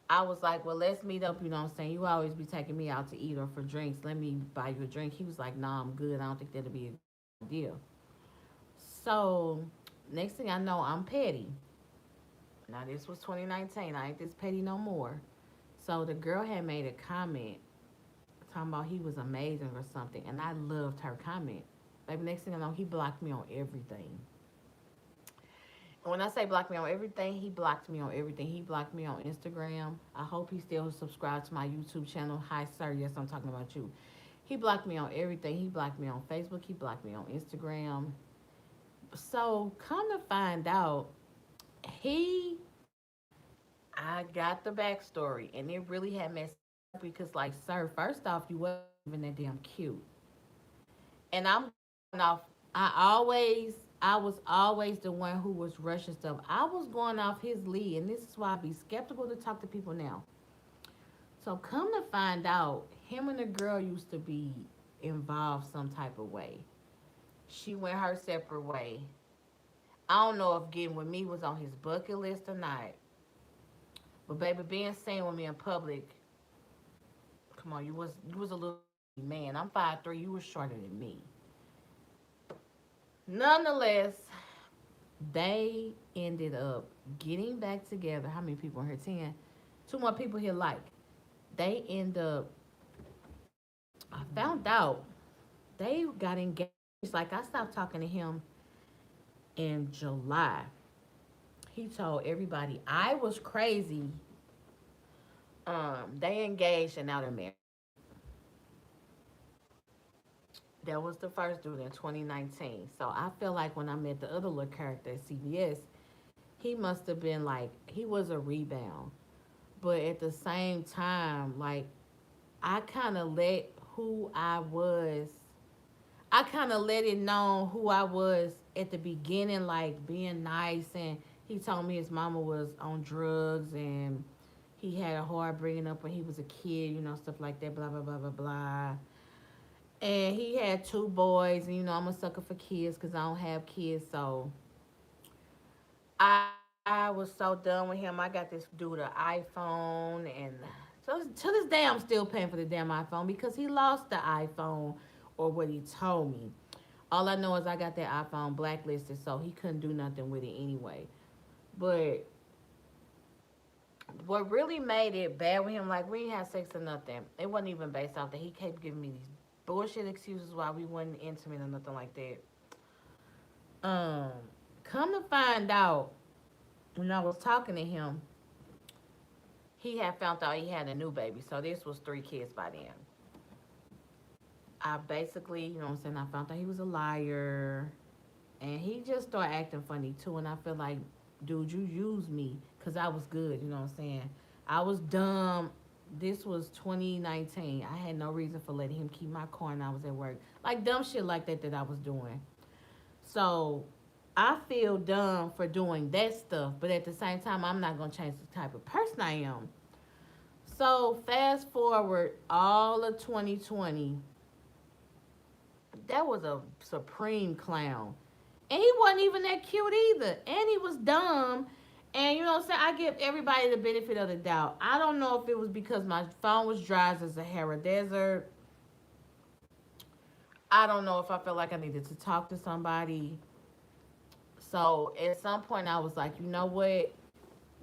I was like, well, let's meet up, you know what I'm saying? You always be taking me out to eat or for drinks. Let me buy you a drink. He was like, nah, I'm good. I don't think that'll be a good idea. So next thing I know, I'm petty. Now this was 2019. I ain't this petty no more. So the girl had made a comment talking about he was amazing or something, and I loved her comment. Baby, next thing I know, he blocked me on everything. And when I say blocked me on everything, he blocked me on everything. He blocked me on Instagram. I hope he still subscribed to my YouTube channel. Hi, sir. Yes, I'm talking about you. He blocked me on everything. He blocked me on Facebook. He blocked me on Instagram. So come to find out, he I got the backstory, and it really had messed me up because, like, sir, first off, you wasn't even that damn cute. And I'm off. I was always the one who was rushing stuff. I was going off his lead, and this is why I be skeptical to talk to people now. So come to find out, him and the girl used to be involved some type of way. She went her separate way. I don't know if getting with me was on his bucket list or not. But baby, being seen with me in public, come on, you was a little man. I'm 5'3", you were shorter than me. Nonetheless, they ended up getting back together. How many people in here? 10. Two more people here like. They end up, I found out they got engaged. Like I stopped talking to him in July. He told everybody I was crazy. They engaged and now they're married. That was the first dude in 2019. So I feel like when I met the other little character at CBS, he must have been like he was a rebound. But at the same time, like I kind of let who I was. I kind of let it know who I was at the beginning, like being nice. And he told me his mama was on drugs and he had a hard bringing up when he was a kid, stuff like that, blah, blah, blah, blah, blah. And he had two boys, and I'm a sucker for kids because I don't have kids. So I was so done with him. I got this dude an iPhone, and so to this day, I'm still paying for the damn iPhone because he lost the iPhone, or what he told me. All I know is I got that iPhone blacklisted, so he couldn't do nothing with it anyway. But what really made it bad with him, like we didn't have sex or nothing. It wasn't even based off that. He kept giving me these bullshit excuses why we weren't intimate or nothing like that. Um, Come to find out, when I was talking to him, he had found out he had a new baby. So this was 3 kids by then. I basically, what I'm saying, I found out he was a liar. And he just started acting funny too. And I feel like, dude, you used me because I was good. You know what I'm saying? I was dumb. This was 2019. I had no reason for letting him keep my car and I was at work. Like dumb shit like that I was doing. So I feel dumb for doing that stuff. But at the same time, I'm not going to change the type of person I am. So fast forward all of 2020, that was a supreme clown. And he wasn't even that cute either. And he was dumb. And you know what I'm saying? I give everybody the benefit of the doubt. I don't know if it was because my phone was dry as a Sahara Desert. I don't know if I felt like I needed to talk to somebody. So at some point I was like, you know what?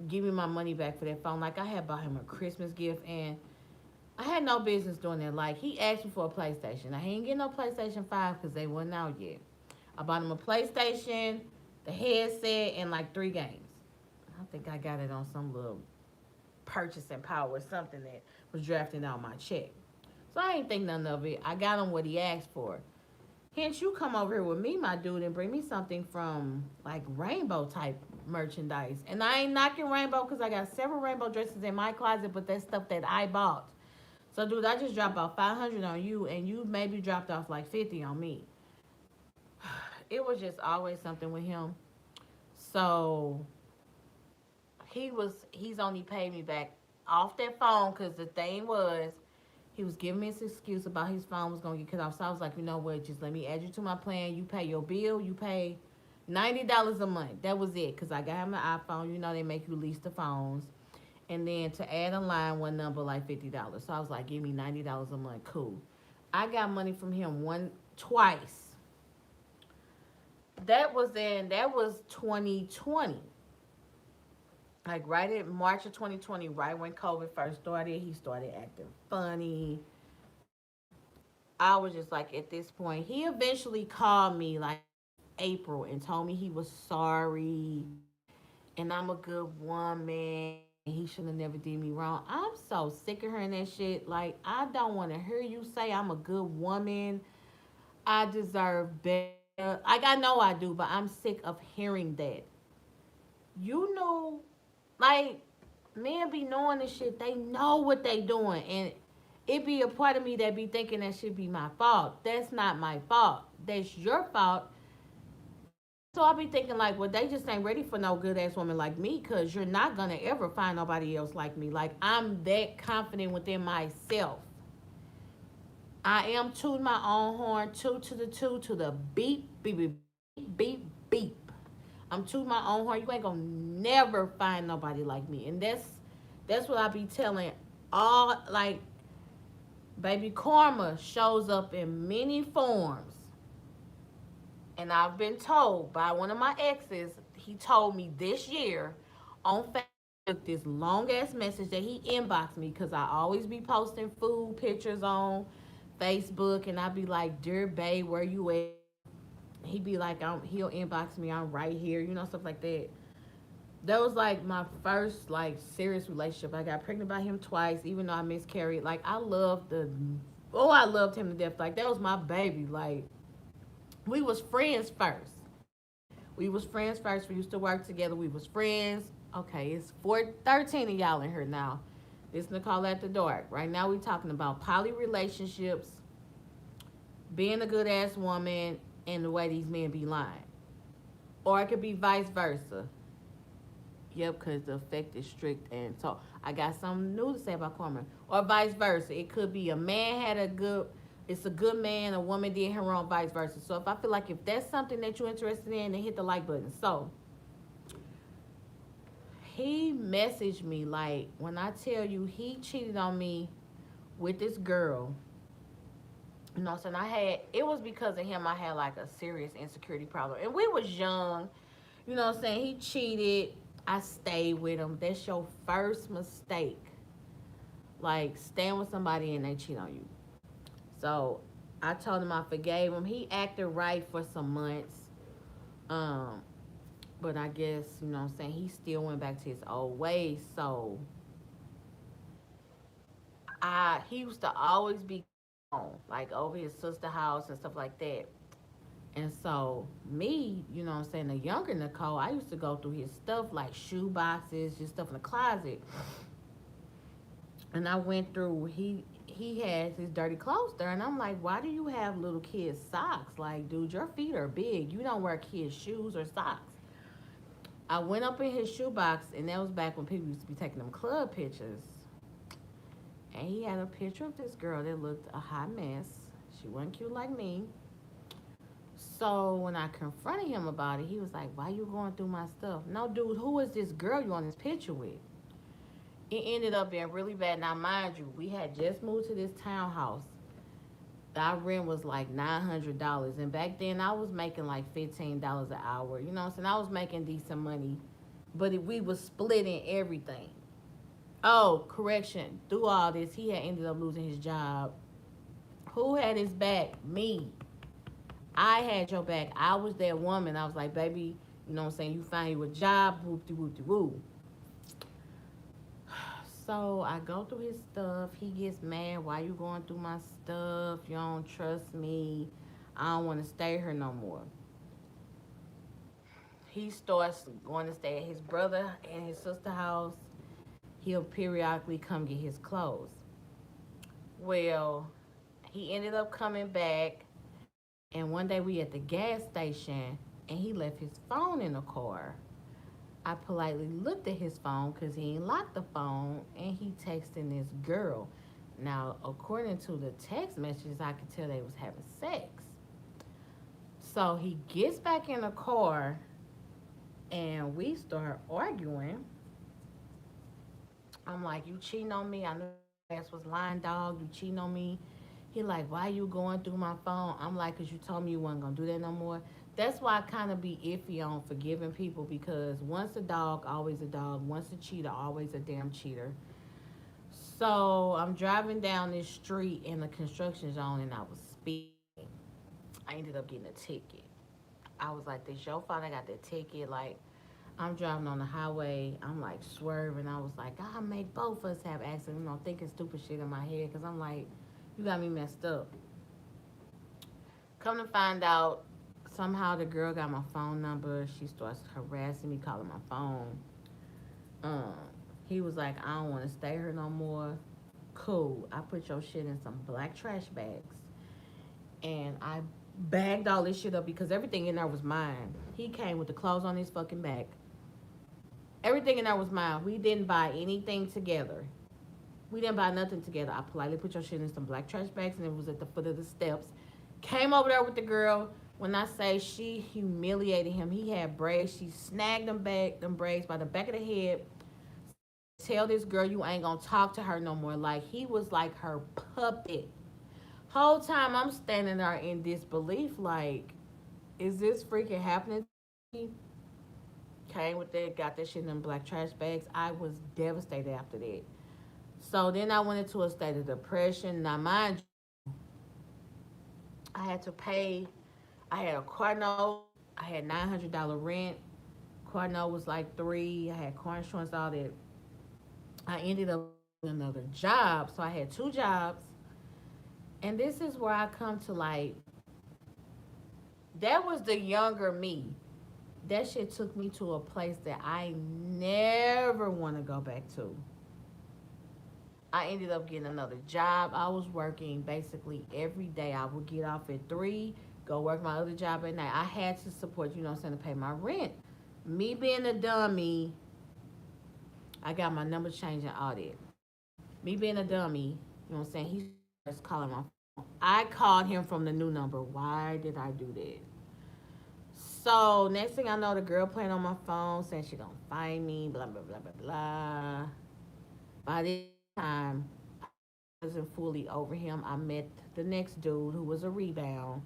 Give me my money back for that phone. Like I had bought him a Christmas gift and I had no business doing that. Like he asked me for a PlayStation. I ain't getting no PlayStation 5 because they wasn't out yet. I bought him a PlayStation, the headset, and like 3 games. I think I got it on some little purchasing power or something that was drafting out my check. So I ain't think none of it. I got him what he asked for. Hence, you come over here with me, my dude, and bring me something from like rainbow type merchandise. And I ain't knocking rainbow because I got several rainbow dresses in my closet, but that's stuff that I bought. So, dude, I just dropped about 500 on you, and you maybe dropped off like 50 on me. It was just always something with him. So he's only paid me back off that phone because the thing was he was giving me his excuse about his phone was gonna get cut off. So I was like, you know what, just let me add you to my plan. You pay your bill, you pay $90 a month. That was it. Cause I got him an iPhone. You know they make you lease the phones. And then to add a line, one number like $50. So I was like, give me $90 a month. Cool. I got money from him twice. That was 2020. Like right in March of 2020, right when COVID first started, he started acting funny. I was just like, at this point, he eventually called me like April and told me he was sorry and I'm a good woman. He should have never did me wrong. I'm so sick of hearing that shit. Like, I don't want to hear you say I'm a good woman. I deserve better. Like, I know I do, but I'm sick of hearing that. You know, like, men be knowing this shit. They know what they doing. And it be a part of me that be thinking that should be my fault. That's not my fault. That's your fault. So I be thinking like, well, they just ain't ready for no good ass woman like me, cause you're not gonna ever find nobody else like me. Like I'm that confident within myself. I am tooting my own horn, two to the beep, beep, beep, beep, beep. I'm tooting my own horn. You ain't gonna never find nobody like me, and that's what I be telling all like. Baby karma shows up in many forms, and I've been told by one of my exes. He told me this year on Facebook this long ass message that he inboxed me because I always be posting food pictures on Facebook, and I be like, "Dear babe, where you at?" He be like, he'll inbox me, I'm right here, stuff like that. That was like my first like serious relationship. I got pregnant by him twice, even though I miscarried. Like I loved him to death. Like that was my baby. Like we was friends first. We was friends first. We used to work together. We was friends. Okay, it's 4:13 of y'all in here now. This Nicole at the dark. Right now we talking about poly relationships, being a good ass woman, and the way these men be lying. Or it could be vice versa. Yep, because the effect is strict, and so I got something new to say about karma. Or vice versa. It could be a man had a good, it's a good man, a woman did him wrong, vice versa. So if I feel like if that's something that you're interested in, then hit the like button. So he messaged me like, when I tell you he cheated on me with this girl, so it was because of him, I had like a serious insecurity problem. And we was young, he cheated. I stayed with him. That's your first mistake. Like, staying with somebody and they cheat on you. So, I told him I forgave him. He acted right for some months. Um, but I guess, he still went back to his old ways. So, he used to always be home, like over his sister house and stuff like that. And so me, the younger Nicole, I used to go through his stuff like shoe boxes, just stuff in the closet. And I went through he has his dirty clothes there, and I'm like, why do you have little kids socks? Like, dude, your feet are big. You don't wear kids shoes or socks. I went up in his shoe box, and that was back when people used to be taking them club pictures. And he had a picture of this girl that looked a hot mess. She wasn't cute like me. So when I confronted him about it, he was like, why you going through my stuff? No, dude, who is this girl you on this picture with? It ended up being really bad. Now, mind you, we had just moved to this townhouse. Our rent was like $900. And back then, I was making like $15 an hour. You know what I'm saying? I was making decent money. But we was splitting everything. Oh, correction. Through all this, he had ended up losing his job. Who had his back? Me. I had your back. I was that woman. I was like, baby, you find you a job, whoop de whoop de woo. So I go through his stuff. He gets mad. Why you going through my stuff? You don't trust me. I don't want to stay here no more. He starts going to stay at his brother and his sister house. He'll periodically come get his clothes. Well, he ended up coming back, and one day we at the gas station, and he left his phone in the car. I politely looked at his phone because he ain't locked the phone, and he texting this girl. Now, according to the text messages, I could tell they was having sex. So he gets back in the car, and we start arguing. I'm like, you cheating on me? I knew your ass was lying, dog. You cheating on me? He like, why you going through my phone? I'm like, because you told me you wasn't going to do that no more. That's why I kind of be iffy on forgiving people, because once a dog, always a dog. Once a cheater, always a damn cheater. So I'm driving down this street in the construction zone, and I was speeding. I ended up getting a ticket. I was like, this your fault I got that ticket. Like, I'm driving on the highway. I'm like swerving. I was like, I'll make both of us have accidents. Thinking stupid shit in my head, because I'm like, you got me messed up. Come to find out, somehow the girl got my phone number. She starts harassing me, calling my phone. Um, he was like, I don't want to stay here no more. Cool. I put your shit in some black trash bags. And I bagged all this shit up because everything in there was mine. He came with the clothes on his fucking back. Everything in there was mine. We didn't buy anything together. We didn't buy nothing together. I politely put your shit in some black trash bags and it was at the foot of the steps. Came over there with the girl. When I say she humiliated him, he had braids. She snagged them braids by the back of the head. Tell this girl you ain't gonna talk to her no more. Like he was like her puppet. Whole time I'm standing there in disbelief, like, is this freaking happening to me? Came with that, got that shit in them black trash bags. I was devastated after that. So then I went into a state of depression. Now, mind you, I had to pay. I had a car note. I had $900 rent. Car note was like three. I had car insurance, all that. I ended up with another job. So I had two jobs. And this is where I come to like, that was the younger me. That shit took me to a place that I never want to go back to. I ended up getting another job. I was working basically every day. I would get off at 3, go work my other job at night. I had to support, you know what I'm saying, to pay my rent. Me being a dummy, I got my number changed and all that. Me being a dummy, you know what I'm saying, he starts calling my phone. I called him from the new number. Why did I do that? So next thing I know, the girl playing on my phone saying she don't find me, blah blah blah blah blah. By this time, I wasn't fully over him. I met the next dude who was a rebound.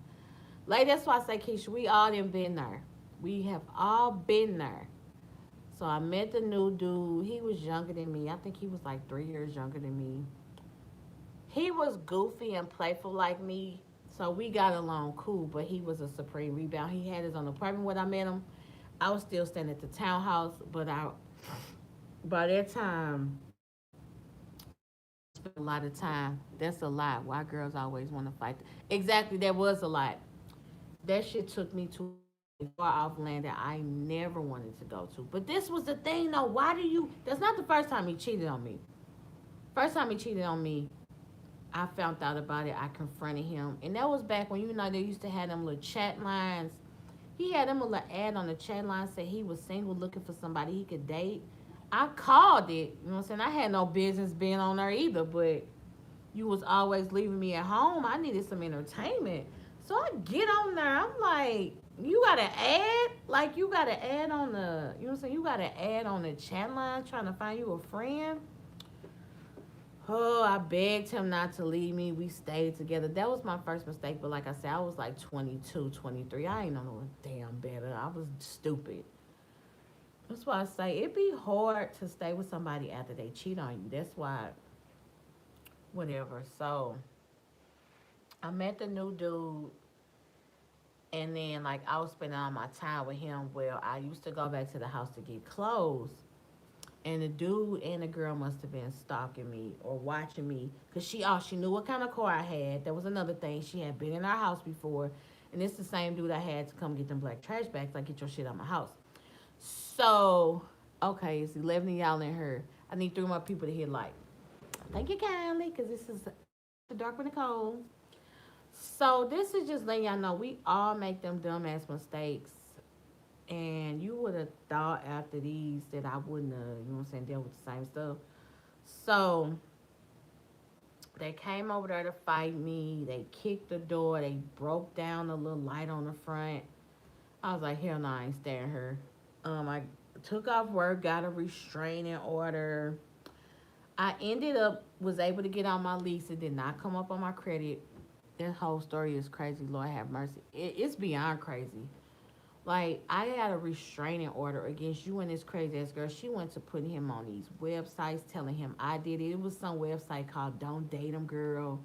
Like that's why I say, Keisha, we all done been there. We have all been there. So I met the new dude. He was younger than me. I think he was like 3 years younger than me. He was goofy and playful like me. So we got along cool, but he was a supreme rebound. He had his own apartment when I met him. I was still staying at the townhouse, but I by that time spent a lot of time. That's a lot. Why girls always want to fight. Exactly, that was a lot. That shit took me to far off land that I never wanted to go to. But this was the thing though. Why do you that's not the first time he cheated on me. First time he cheated on me, I found out about it. I confronted him. And that was back when, you know, they used to have them little chat lines. He had them a little ad on the chat line said he was single looking for somebody he could date. I called it. You know what I'm saying? I had no business being on there either, but you was always leaving me at home. I needed some entertainment. So I get on there. I'm like, you got an ad? Like you got an ad on the, you know what I'm saying? You got an ad on the chat line trying to find you a friend. Oh, I begged him not to leave me. We stayed together. That was my first mistake. But like I said, I was like 22, 23. I ain't know no damn better. I was stupid. That's why I say it'd be hard to stay with somebody after they cheat on you. That's why, whatever. So I met the new dude. And then, like, I was spending all my time with him. Well, I used to go back to the house to get clothes. And the dude and the girl must have been stalking me or watching me because she knew what kind of car I had. That was another thing. She had been in our house before, and it's the same dude I had to come get them black trash bags. Like, get your shit out of my house. So, okay, it's 11 of y'all in here. I need 3 more people to hit like. Thank you kindly, because this is the dark with Nicole. So this is just letting y'all know we all make them dumbass mistakes. And you would have thought after these that I wouldn't have, you know what I'm saying, dealt with the same stuff. So they came over there to fight me. They kicked the door. They broke down the little light on the front. I was like, hell no, I ain't staying here. I took off work, got a restraining order. I ended up was able to get on my lease. It did not come up on my credit. That whole story is crazy. Lord have mercy. It's beyond crazy. Like, I had a restraining order against you and this crazy ass girl. She went to put him on these websites telling him I did it. It was some website called Don't Date Him Girl.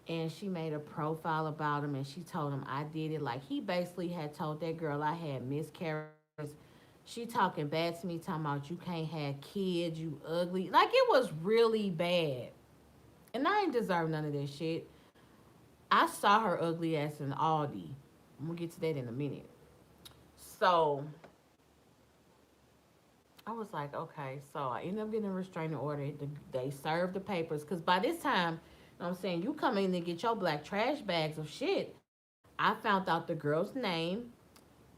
And she made a profile about him and she told him I did it. Like, he basically had told that girl I had miscarriages. She talking bad to me, talking about you can't have kids, you ugly. Like, it was really bad. And I ain't deserve none of that shit. I saw her ugly ass in Aldi. I'm gonna get to that in a minute. So I was like, okay. So I ended up getting a restraining order. They served the papers. Because by this time, you know what I'm saying, you come in and get your black trash bags of shit. I found out the girl's name.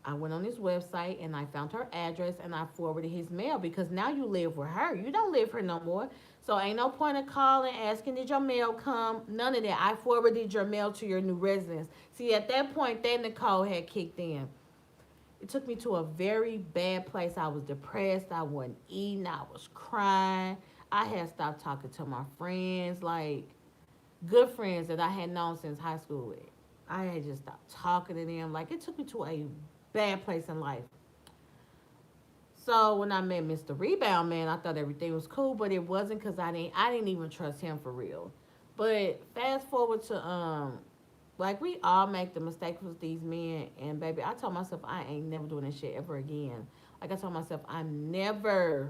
I went on his website and I found her address and I forwarded his mail because now you live with her. You don't live here no more. So ain't no point in calling, asking did your mail come? None of that. I forwarded your mail to your new residence. See, at that point, that Nicole had kicked in. It took me to a very bad place. I was depressed. I wasn't eating. I was crying. I had stopped talking to my friends, like good friends that I had known since high school with. I had just stopped talking to them. Like it took me to a bad place in life. So when I met Mr. Rebound Man, I thought everything was cool, but it wasn't because I didn't even trust him for real. But fast forward to like we all make the mistake with these men, and baby, I told myself I ain't never doing this shit ever again. Like I told myself I'm never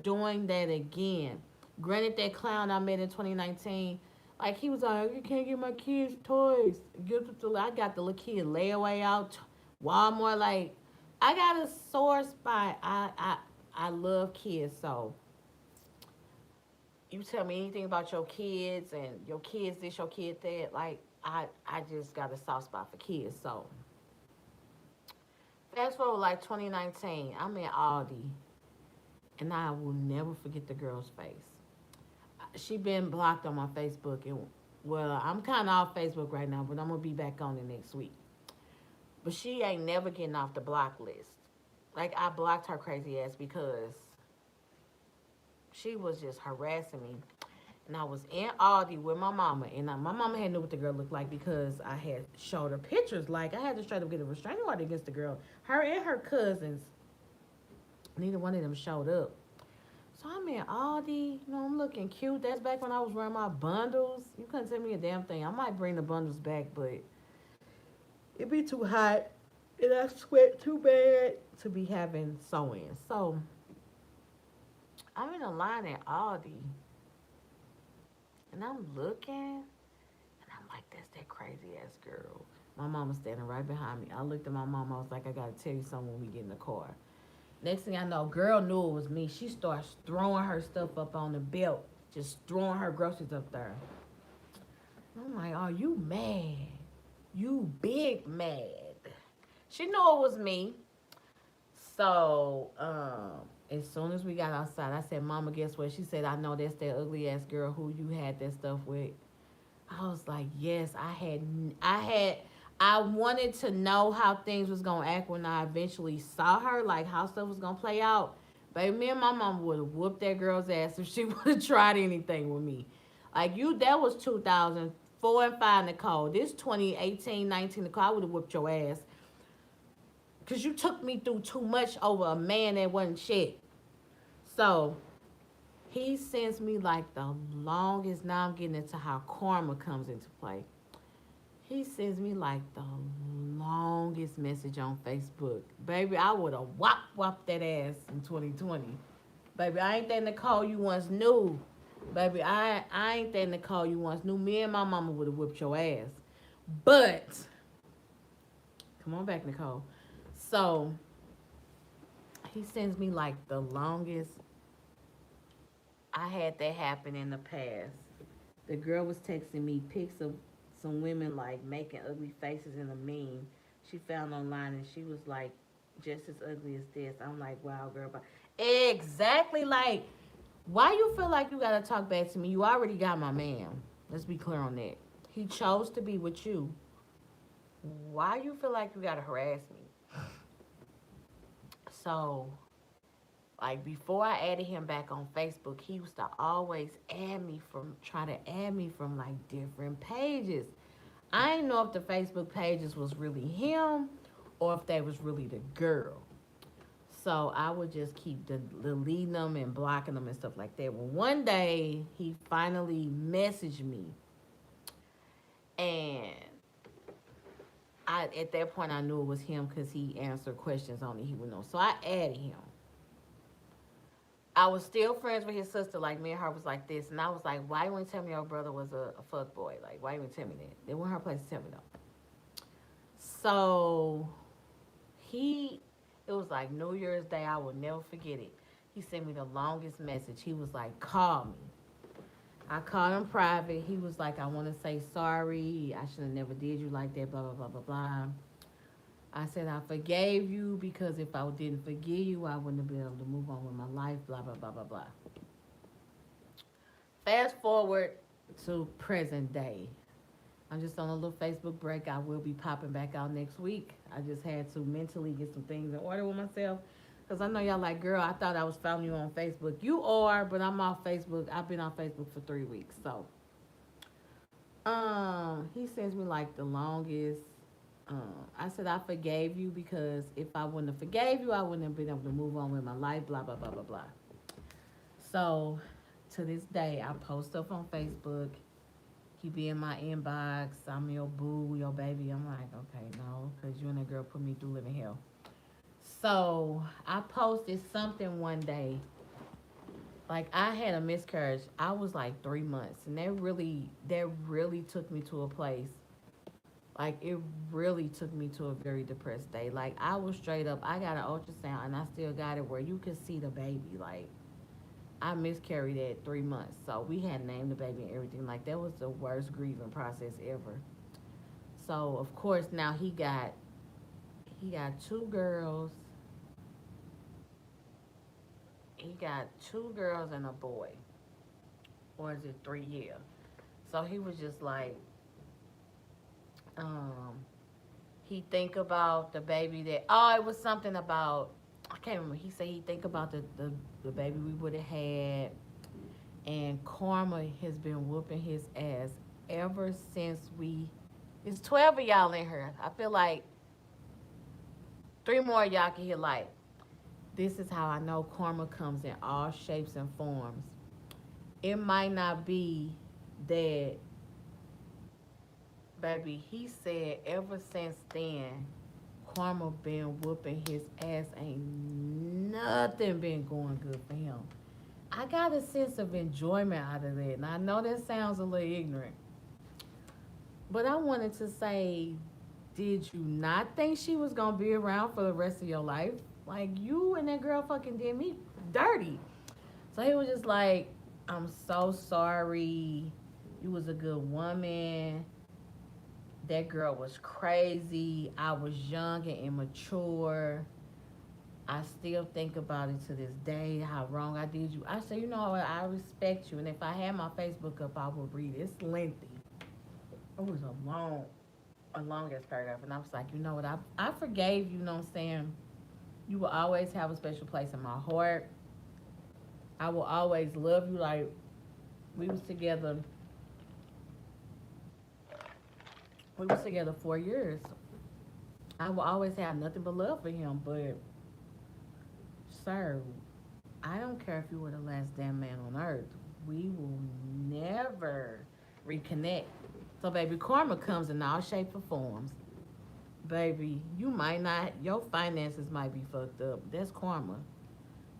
doing that again. Granted, that clown I met in 2019, like he was like, you can't get my kids toys. I got the little kid layaway out, Walmart. Like, I got a sore spot. I love kids, so you tell me anything about your kids and your kids this, your kid that. Like, I just got a soft spot for kids. So fast forward like 2019, I'm in Aldi, and I will never forget the girl's face. She been blocked on my Facebook, and well, I'm kind of off Facebook right now, but I'm gonna be back on it next week. But she ain't never getting off the block list. Like I blocked her crazy ass because she was just harassing me. And I was in Aldi with my mama, and my mama had knew what the girl looked like because I had showed her pictures. Like I had to straight up get a restraining order against the girl. Her and her cousins, neither one of them showed up. So I'm in Aldi, I'm looking cute. That's back when I was wearing my bundles. You couldn't tell me a damn thing. I might bring the bundles back, but it'd be too hot, and I sweat too bad to be having sew-ins. So I'm in a line at Aldi, and I'm looking, and I'm like, that's that crazy ass girl. My mama standing right behind me. I looked at my mama. I was like, I gotta tell you something when we get in the car. Next thing I know, girl knew it was me. She starts throwing her stuff up on the belt, just throwing her groceries up there. I'm like, oh, you mad? You big mad. She knew it was me. So, as soon as we got outside, I said, Mama, guess what? She said, I know that's that ugly ass girl who you had that stuff with. I was like, yes, I wanted to know how things was gonna act when I eventually saw her, like how stuff was gonna play out. Baby, me and my mom would have whooped that girl's ass if she would have tried anything with me. Like you, that was 2004 and 5, Nicole. This 2018, 19, Nicole, I would have whooped your ass. Cause you took me through too much over a man that wasn't shit. So he sends me like the longest. Now I'm getting into how karma comes into play. He sends me like the longest message on Facebook. Baby, I would have whopped that ass in 2020. Baby, I ain't that Nicole you once knew. Baby, I ain't that Nicole you once knew. Me and my mama would have whipped your ass. But, come on back, Nicole. So, he sends me like the longest. I had that happen in the past. The girl was texting me pics of some women like making ugly faces in a meme she found online, and she was like just as ugly as this. I'm like, wow, girl, but exactly, like, why you feel like you gotta talk back to me? You already got my man. Let's be clear on that. He chose to be with you. Why you feel like you gotta harass me? So, like before I added him back on Facebook, he used to always try to add me from like different pages. I didn't know if the Facebook pages was really him or if they was really the girl. So I would just keep deleting them and blocking them and stuff like that. Well, one day he finally messaged me, and at that point I knew it was him because he answered questions on it. He would know. So I added him. I was still friends with his sister. Like me and her was like this, and I was like, "Why you wouldn't tell me your brother was a fuck boy? Like, why you wouldn't tell me that? It wasn't her place to tell me though." So he, it was like like New Year's Day. I will never forget it. He sent me the longest message. He was like, call me. I called him private. He was like, I want to say sorry. I should have never did you like that, blah, blah, blah, blah, blah. I said, I forgave you because if I didn't forgive you, I wouldn't have been able to move on with my life, blah, blah, blah, blah, blah. Fast forward to present day. I'm just on a little Facebook break. I will be popping back out next week. I just had to mentally get some things in order with myself. Because I know y'all like, girl, I thought I was following you on Facebook. You are, but I'm off Facebook. I've been on Facebook for 3 weeks. So, he sends me like the longest. I said, I forgave you because if I wouldn't have forgave you, I wouldn't have been able to move on with my life, blah, blah, blah, blah, blah. So, to this day, I post stuff on Facebook. He be in my inbox. I'm your boo, your baby. I'm like, okay, no, because you and that girl put me through living hell. So I posted something one day. Like I had a miscarriage. I was like 3 months, and that really took me to a place. Like it really took me to a very depressed day. Like I was straight up. I got an ultrasound, and I still got it where you could see the baby. Like I miscarried at 3 months. So we had named the baby and everything. Like that was the worst grieving process ever. So of course now he got two girls. He got two girls and a boy. Or is it three? Yeah. So he was just like, um, he think about the baby that it was something about I can't remember. He said he think about the baby we would have had, and karma has been whooping his ass ever since we. It's 12 of y'all in here. I feel like three more of y'all can hit like. This is how I know karma comes in all shapes and forms. It might not be that, baby. He said ever since then, karma been whooping his ass. Ain't nothing been going good for him. I got a sense of enjoyment out of that. And I know that sounds a little ignorant. But I wanted to say, did you not think she was going to be around for the rest of your life? Like, you and that girl fucking did me dirty. So he was just like, I'm so sorry. You was a good woman. That girl was crazy. I was young and immature. I still think about it to this day, how wrong I did you. I said, you know what, I respect you. And if I had my Facebook up, I would read it. It's lengthy. It was a long ass paragraph. And I was like, you know what, I forgave you, you know what I'm saying? You will always have a special place in my heart. I will always love you. Like, we was together. We was together 4 years. I will always have nothing but love for him. But, sir, I don't care if you were the last damn man on earth. We will never reconnect. So, baby, karma comes in all shapes or forms. Baby, you might not, your finances might be fucked up. That's karma.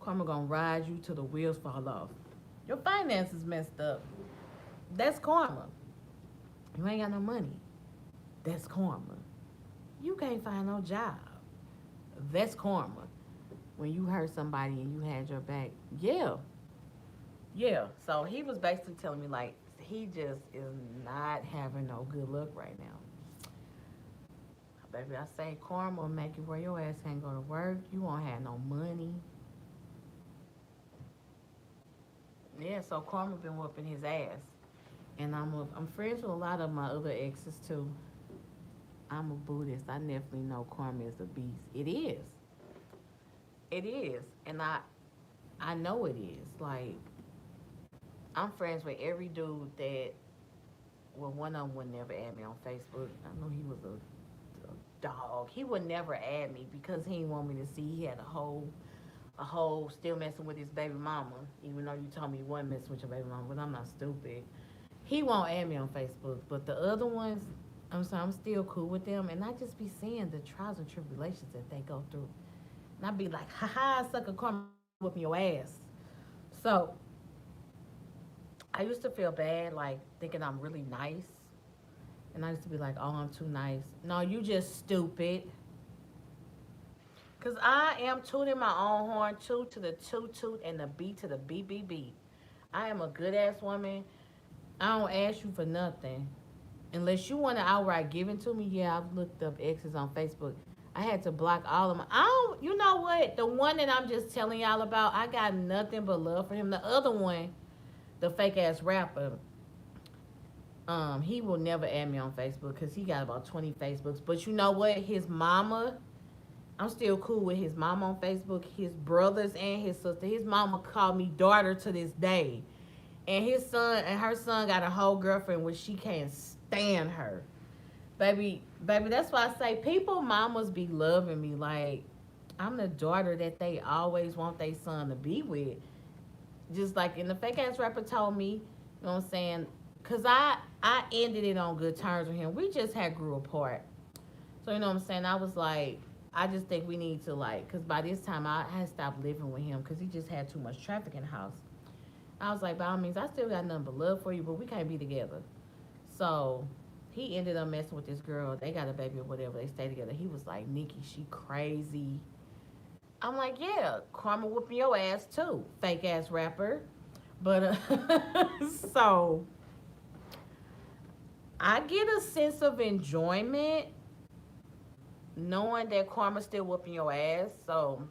Karma gonna ride you till the wheels fall off. Your finances messed up. That's karma. You ain't got no money. That's karma. You can't find no job. That's karma. When you hurt somebody and you had your back, yeah. Yeah. So he was basically telling me like he just is not having no good luck right now. Baby, I say karma will make you where your ass can't go to work. You won't have no money. Yeah, so karma been whooping his ass. And I'm friends with a lot of my other exes too. I'm a Buddhist. I definitely know karma is a beast. It is. It is. And I know it is. Like, I'm friends with every dude that, well, one of them would never add me on Facebook. I know he was a dog. He would never add me because he didn't want me to see he had a whole still messing with his baby mama. Even though you told me you wasn't messing with your baby mama, but I'm not stupid. He won't add me on Facebook. But the other ones, I'm still cool with them, and I just be seeing the trials and tribulations that they go through. And I be like, ha, sucker, karma whooping your ass. So I used to feel bad, like thinking I'm really nice. And I used to be like, oh, I'm too nice. No, you just stupid. Cause I am tooting my own horn, toot to the toot toot and the beat to the beep beep beep. I am a good ass woman. I don't ask you for nothing. Unless you want to outright give it to me, yeah, I've looked up exes on Facebook. I had to block all of them. I don't, you know what? The one that I'm just telling y'all about, I got nothing but love for him. The other one, the fake ass rapper, he will never add me on Facebook because he got about 20 Facebooks. But you know what? His mama, I'm still cool with his mama on Facebook, his brothers and his sister. His mama called me daughter to this day. And his son and her son got a whole girlfriend which she can't stand her. Baby, that's why I say people mamas be loving me like I'm the daughter that they always want their son to be with. Just like in the fake ass rapper told me, you know what I'm saying? Cause I ended it on good terms with him. We just had grew apart. So you know what I'm saying? I was like, I just think we need to like, cause by this time I had stopped living with him because he just had too much traffic in the house. I was like, by all means, I still got nothing but love for you, but we can't be together. So he ended up messing with this girl. They got a baby or whatever. They stay together. He was like, Nikki, she crazy. I'm like, yeah, karma whooping your ass too, fake ass rapper. But so I get a sense of enjoyment knowing that karma's still whooping your ass. So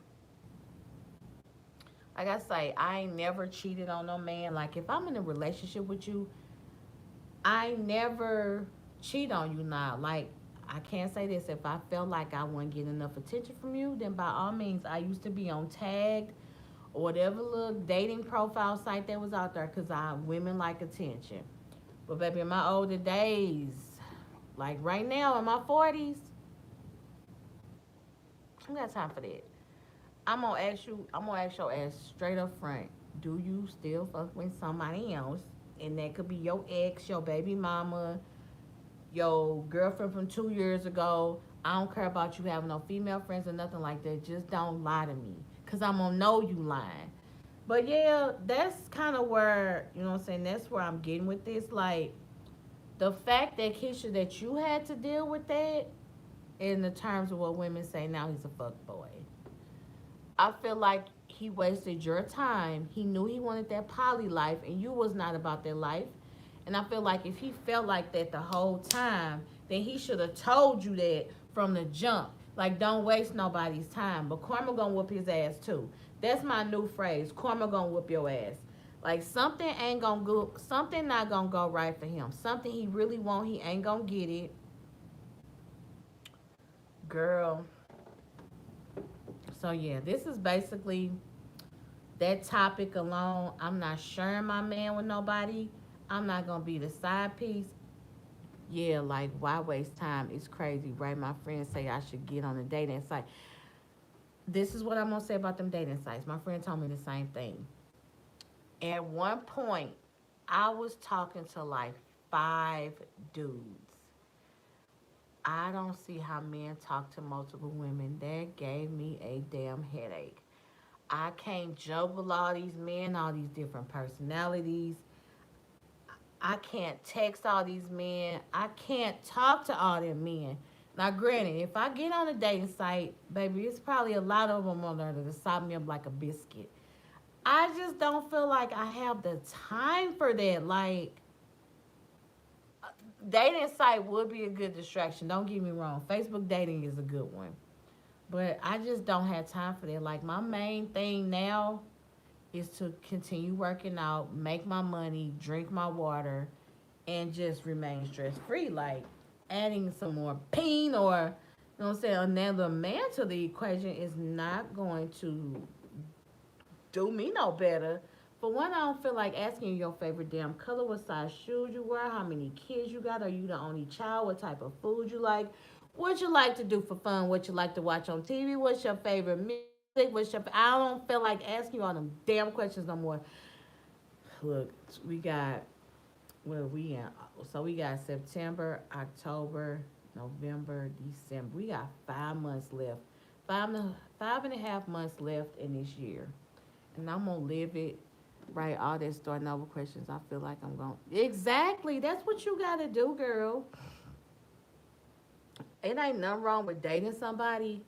like I say, I ain't never cheated on no man. Like if I'm in a relationship with you, I never cheat on you now. Like I can't say this. If I felt like I wasn't getting enough attention from you, then by all means, I used to be on Tagged or whatever little dating profile site that was out there because I women like attention. But baby, in my older days, like right now in my 40s, I got time for that. I'm gonna ask your ass straight up front. Do you still fuck with somebody else? And that could be your ex, your baby mama, your girlfriend from 2 years ago. I don't care about you having no female friends or nothing like that. Just don't lie to me. Cause I'm gonna know you lying. But yeah, that's kind of where, you know what I'm saying, that's where I'm getting with this. Like, the fact that Keisha, that you had to deal with that in the terms of what women say now he's a fuck boy. I feel like he wasted your time. He knew he wanted that poly life, and you was not about that life. And I feel like if he felt like that the whole time, then he should have told you that from the jump. Like, don't waste nobody's time. But karma gonna whoop his ass too. That's my new phrase. Karma gonna whoop your ass. Like something ain't gonna go, something not gonna go right for him. Something he really want, he ain't gonna get it. Girl. So yeah, this is basically that topic alone. I'm not sharing my man with nobody. I'm not gonna be the side piece. Yeah, like why waste time? It's crazy, right? My friends say I should get on a dating site. This is what I'm gonna say about them dating sites. My friend told me the same thing. At one point, I was talking to like 5 dudes. I don't see how men talk to multiple women. That gave me a damn headache. I can't juggle all these men, all these different personalities. I can't text all these men. I can't talk to all them men. Now, granted, if I get on a dating site, baby, it's probably a lot of them on there to sop me up like a biscuit. I just don't feel like I have the time for that. Like, dating site would be a good distraction. Don't get me wrong. Facebook dating is a good one. But I just don't have time for that. Like, my main thing now is to continue working out, make my money, drink my water, and just remain stress free. Like adding some more pain or you know what I'm saying, another man to the equation is not going to do me no better. For one, I don't feel like asking you your favorite damn color, what size shoes you wear, how many kids you got, are you the only child, what type of food you like, what you like to do for fun, what you like to watch on TV, what's your favorite music, what's your, I don't feel like asking you all them damn questions no more. Look, we got, where we in? So we got September, October, November, December. We got 5 months left. Five and a half months left in this year. And I'm gonna live it right. All that starting over questions. I feel like I'm going exactly. That's what you gotta do, girl. It ain't nothing wrong with dating somebody,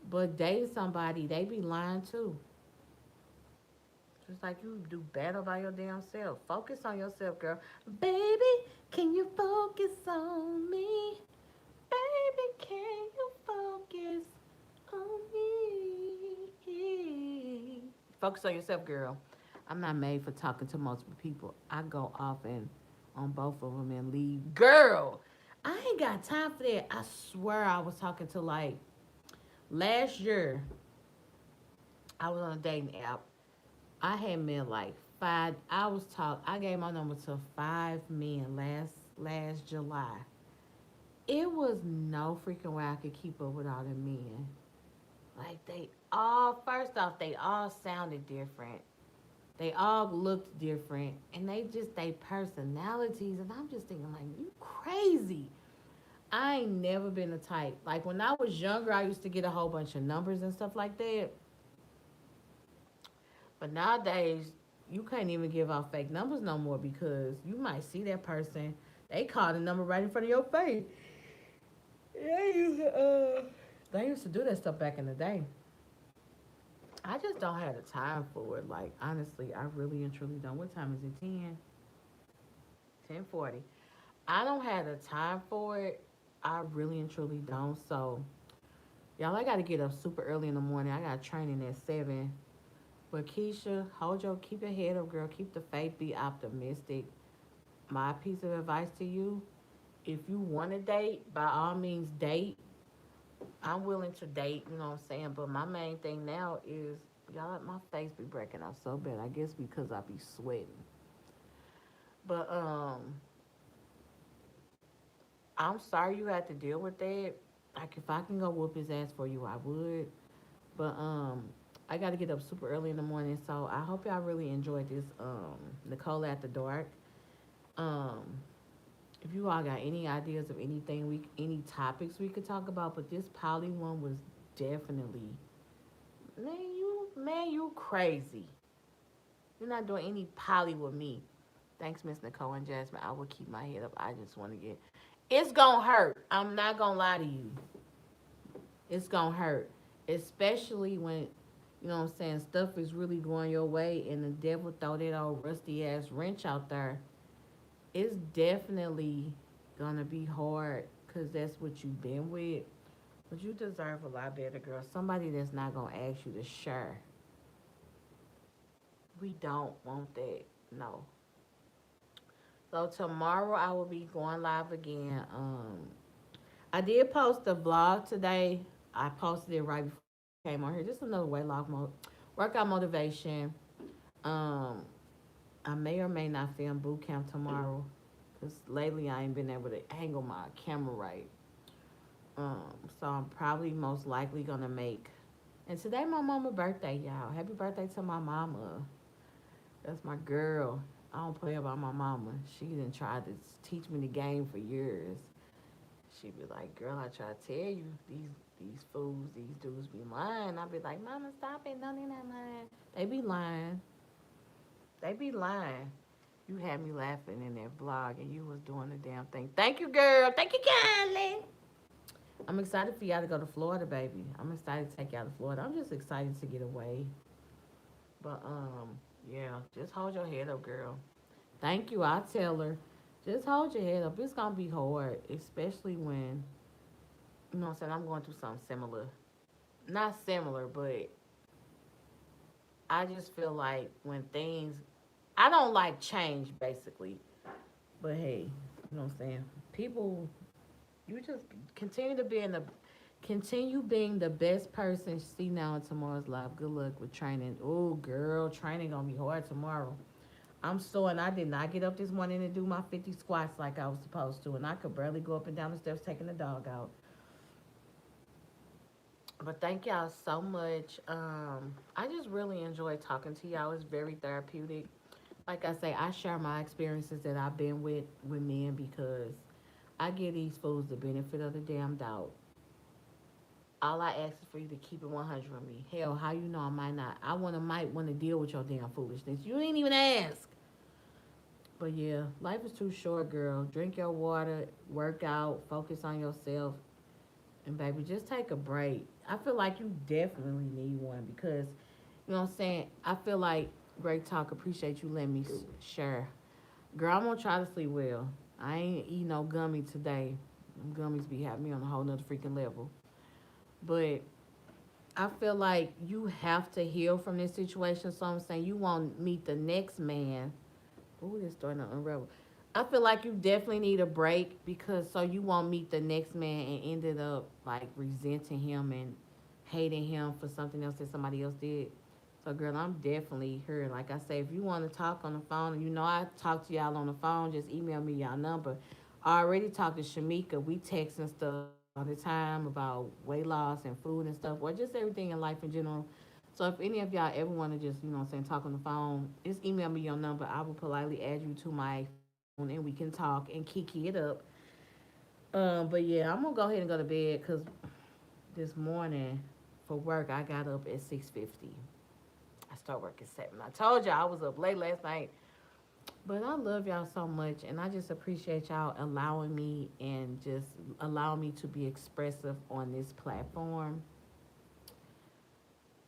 But dating somebody, they be lying too. Just like you do better by your damn self. Focus on yourself, girl. Baby, can you focus on me? Baby, can you focus on me? Focus on yourself, girl. I'm not made for talking to multiple people. I go off and on both of them and leave. Girl, I ain't got time for that. I swear I was talking to like last year. I was on a dating app. I had met like five. I was talk. I gave my number to 5 men last July. It was no freaking way I could keep up with all the men. Like they all, first off, they all sounded different. They all looked different, and they just they personalities. And I'm just thinking like, you crazy. I ain't never been a type. Like when I was younger, I used to get a whole bunch of numbers and stuff like that. But nowadays, you can't even give out fake numbers no more because you might see that person. They call the number right in front of your face. They used to, they used to do that stuff back in the day. I just don't have the time for it. Like honestly, I really and truly don't. What time is it? 10:40. I don't have the time for it. I really and truly don't. So y'all, I gotta get up super early in the morning. I got training at 7. But Keisha, keep your head up, girl. Keep the faith. Be optimistic. My piece of advice to you: if you want to date, by all means date. I'm willing to date. You know what I'm saying. But my main thing now is y'all. My face be breaking out so bad. I guess because I be sweating. But I'm sorry you had to deal with that. Like if I can go whoop his ass for you, I would. But I got to get up super early in the morning, so I hope y'all really enjoyed this Nicole at the Dark. Um, if you all got any ideas of any topics we could talk about, but this poly one was definitely man, you crazy. You're not doing any poly with me. Thanks, Miss Nicole and Jasmine. I will keep my head up. I just want to get. It's gonna hurt. I'm not gonna lie to you. It's gonna hurt, especially when you know what I'm saying stuff is really going your way, and the devil throw that old rusty ass wrench out there. It's definitely gonna be hard because that's what you've been with. But you deserve a lot better, girl. Somebody that's not gonna ask you to share. We don't want that. No. So tomorrow I will be going live again. I did post a vlog today. I posted it right before I came on here. Just another workout motivation. Um, I may or may not film boot camp tomorrow because lately I ain't been able to angle my camera right. So I'm probably most likely gonna make. And today my mama birthday, y'all. Happy birthday to my mama. That's my girl. I don't play about my mama. She done tried to teach me the game for years. She be like, girl, I try to tell you, these fools, these dudes be lying. I be like, mama, stop it. No, they not lying. They be lying. They be lying. You had me laughing in that vlog and you was doing the damn thing. Thank you, girl. Thank you kindly. I'm excited for y'all to go to Florida, baby. I'm excited to take y'all to Florida. I'm just excited to get away. But yeah, just hold your head up, girl. Thank you. I tell her, just hold your head up. It's gonna be hard, especially when you know what I'm saying. I'm going through something similar. Not similar, but I just feel like when things, I don't like change basically. But hey, you know what I'm saying. People, you just continue being the best person. See now in tomorrow's life. Good luck with training. Oh, girl, training gonna be hard tomorrow. I'm sore and I did not get up this morning and do my 50 squats like I was supposed to, and I could barely go up and down the steps taking the dog out. But thank y'all so much. I just really enjoy talking to y'all. It's very therapeutic. Like I say, I share my experiences that I've been with men because I give these fools the benefit of the damn doubt. All I ask is for you to keep it 100 with me. Hell, how you know I might not? Might want to deal with your damn foolishness. You ain't even ask. But yeah, life is too short, girl. Drink your water, work out, focus on yourself, and baby, just take a break. I feel like you definitely need one because you know what I'm saying. I feel like great talk. Appreciate you letting me share. Girl, I'm gonna try to sleep well. I ain't eat no gummy today. Them gummies be having me on a whole nother freaking level. But I feel like you have to heal from this situation. So I'm saying you won't meet the next man. Ooh, this starting to unravel. I feel like you definitely need a break because so you won't meet the next man and ended up like resenting him and hating him for something else that somebody else did. So girl, I'm definitely here. Like I say, if you want to talk on the phone, and you know I talk to y'all on the phone, just email me y'all number. I already talked to Shamika. We text and stuff all the time about weight loss and food and stuff, or just everything in life in general. So if any of y'all ever want to just, you know what I'm saying, talk on the phone, just email me your number. I will politely add you to my phone and we can talk and kiki it up. But yeah, I'm gonna go ahead and go to bed because this morning for work I got up at 6:50. I start work at 7. I told y'all I was up late last night. But I love y'all so much and I just appreciate y'all allowing me and just allowing me to be expressive on this platform.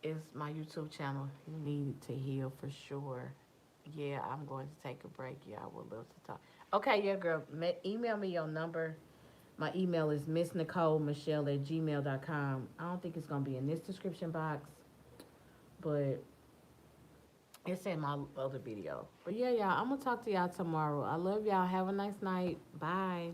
It's my YouTube channel. You need to heal for sure. Yeah, I'm going to take a break. Yeah, I would love to talk. Okay, yeah, girl. Email me your number. My email is missnicole.michelle@gmail.com. I don't think it's going to be in this description box, but it's in my other video. But yeah, y'all, I'm going to talk to y'all tomorrow. I love y'all. Have a nice night. Bye.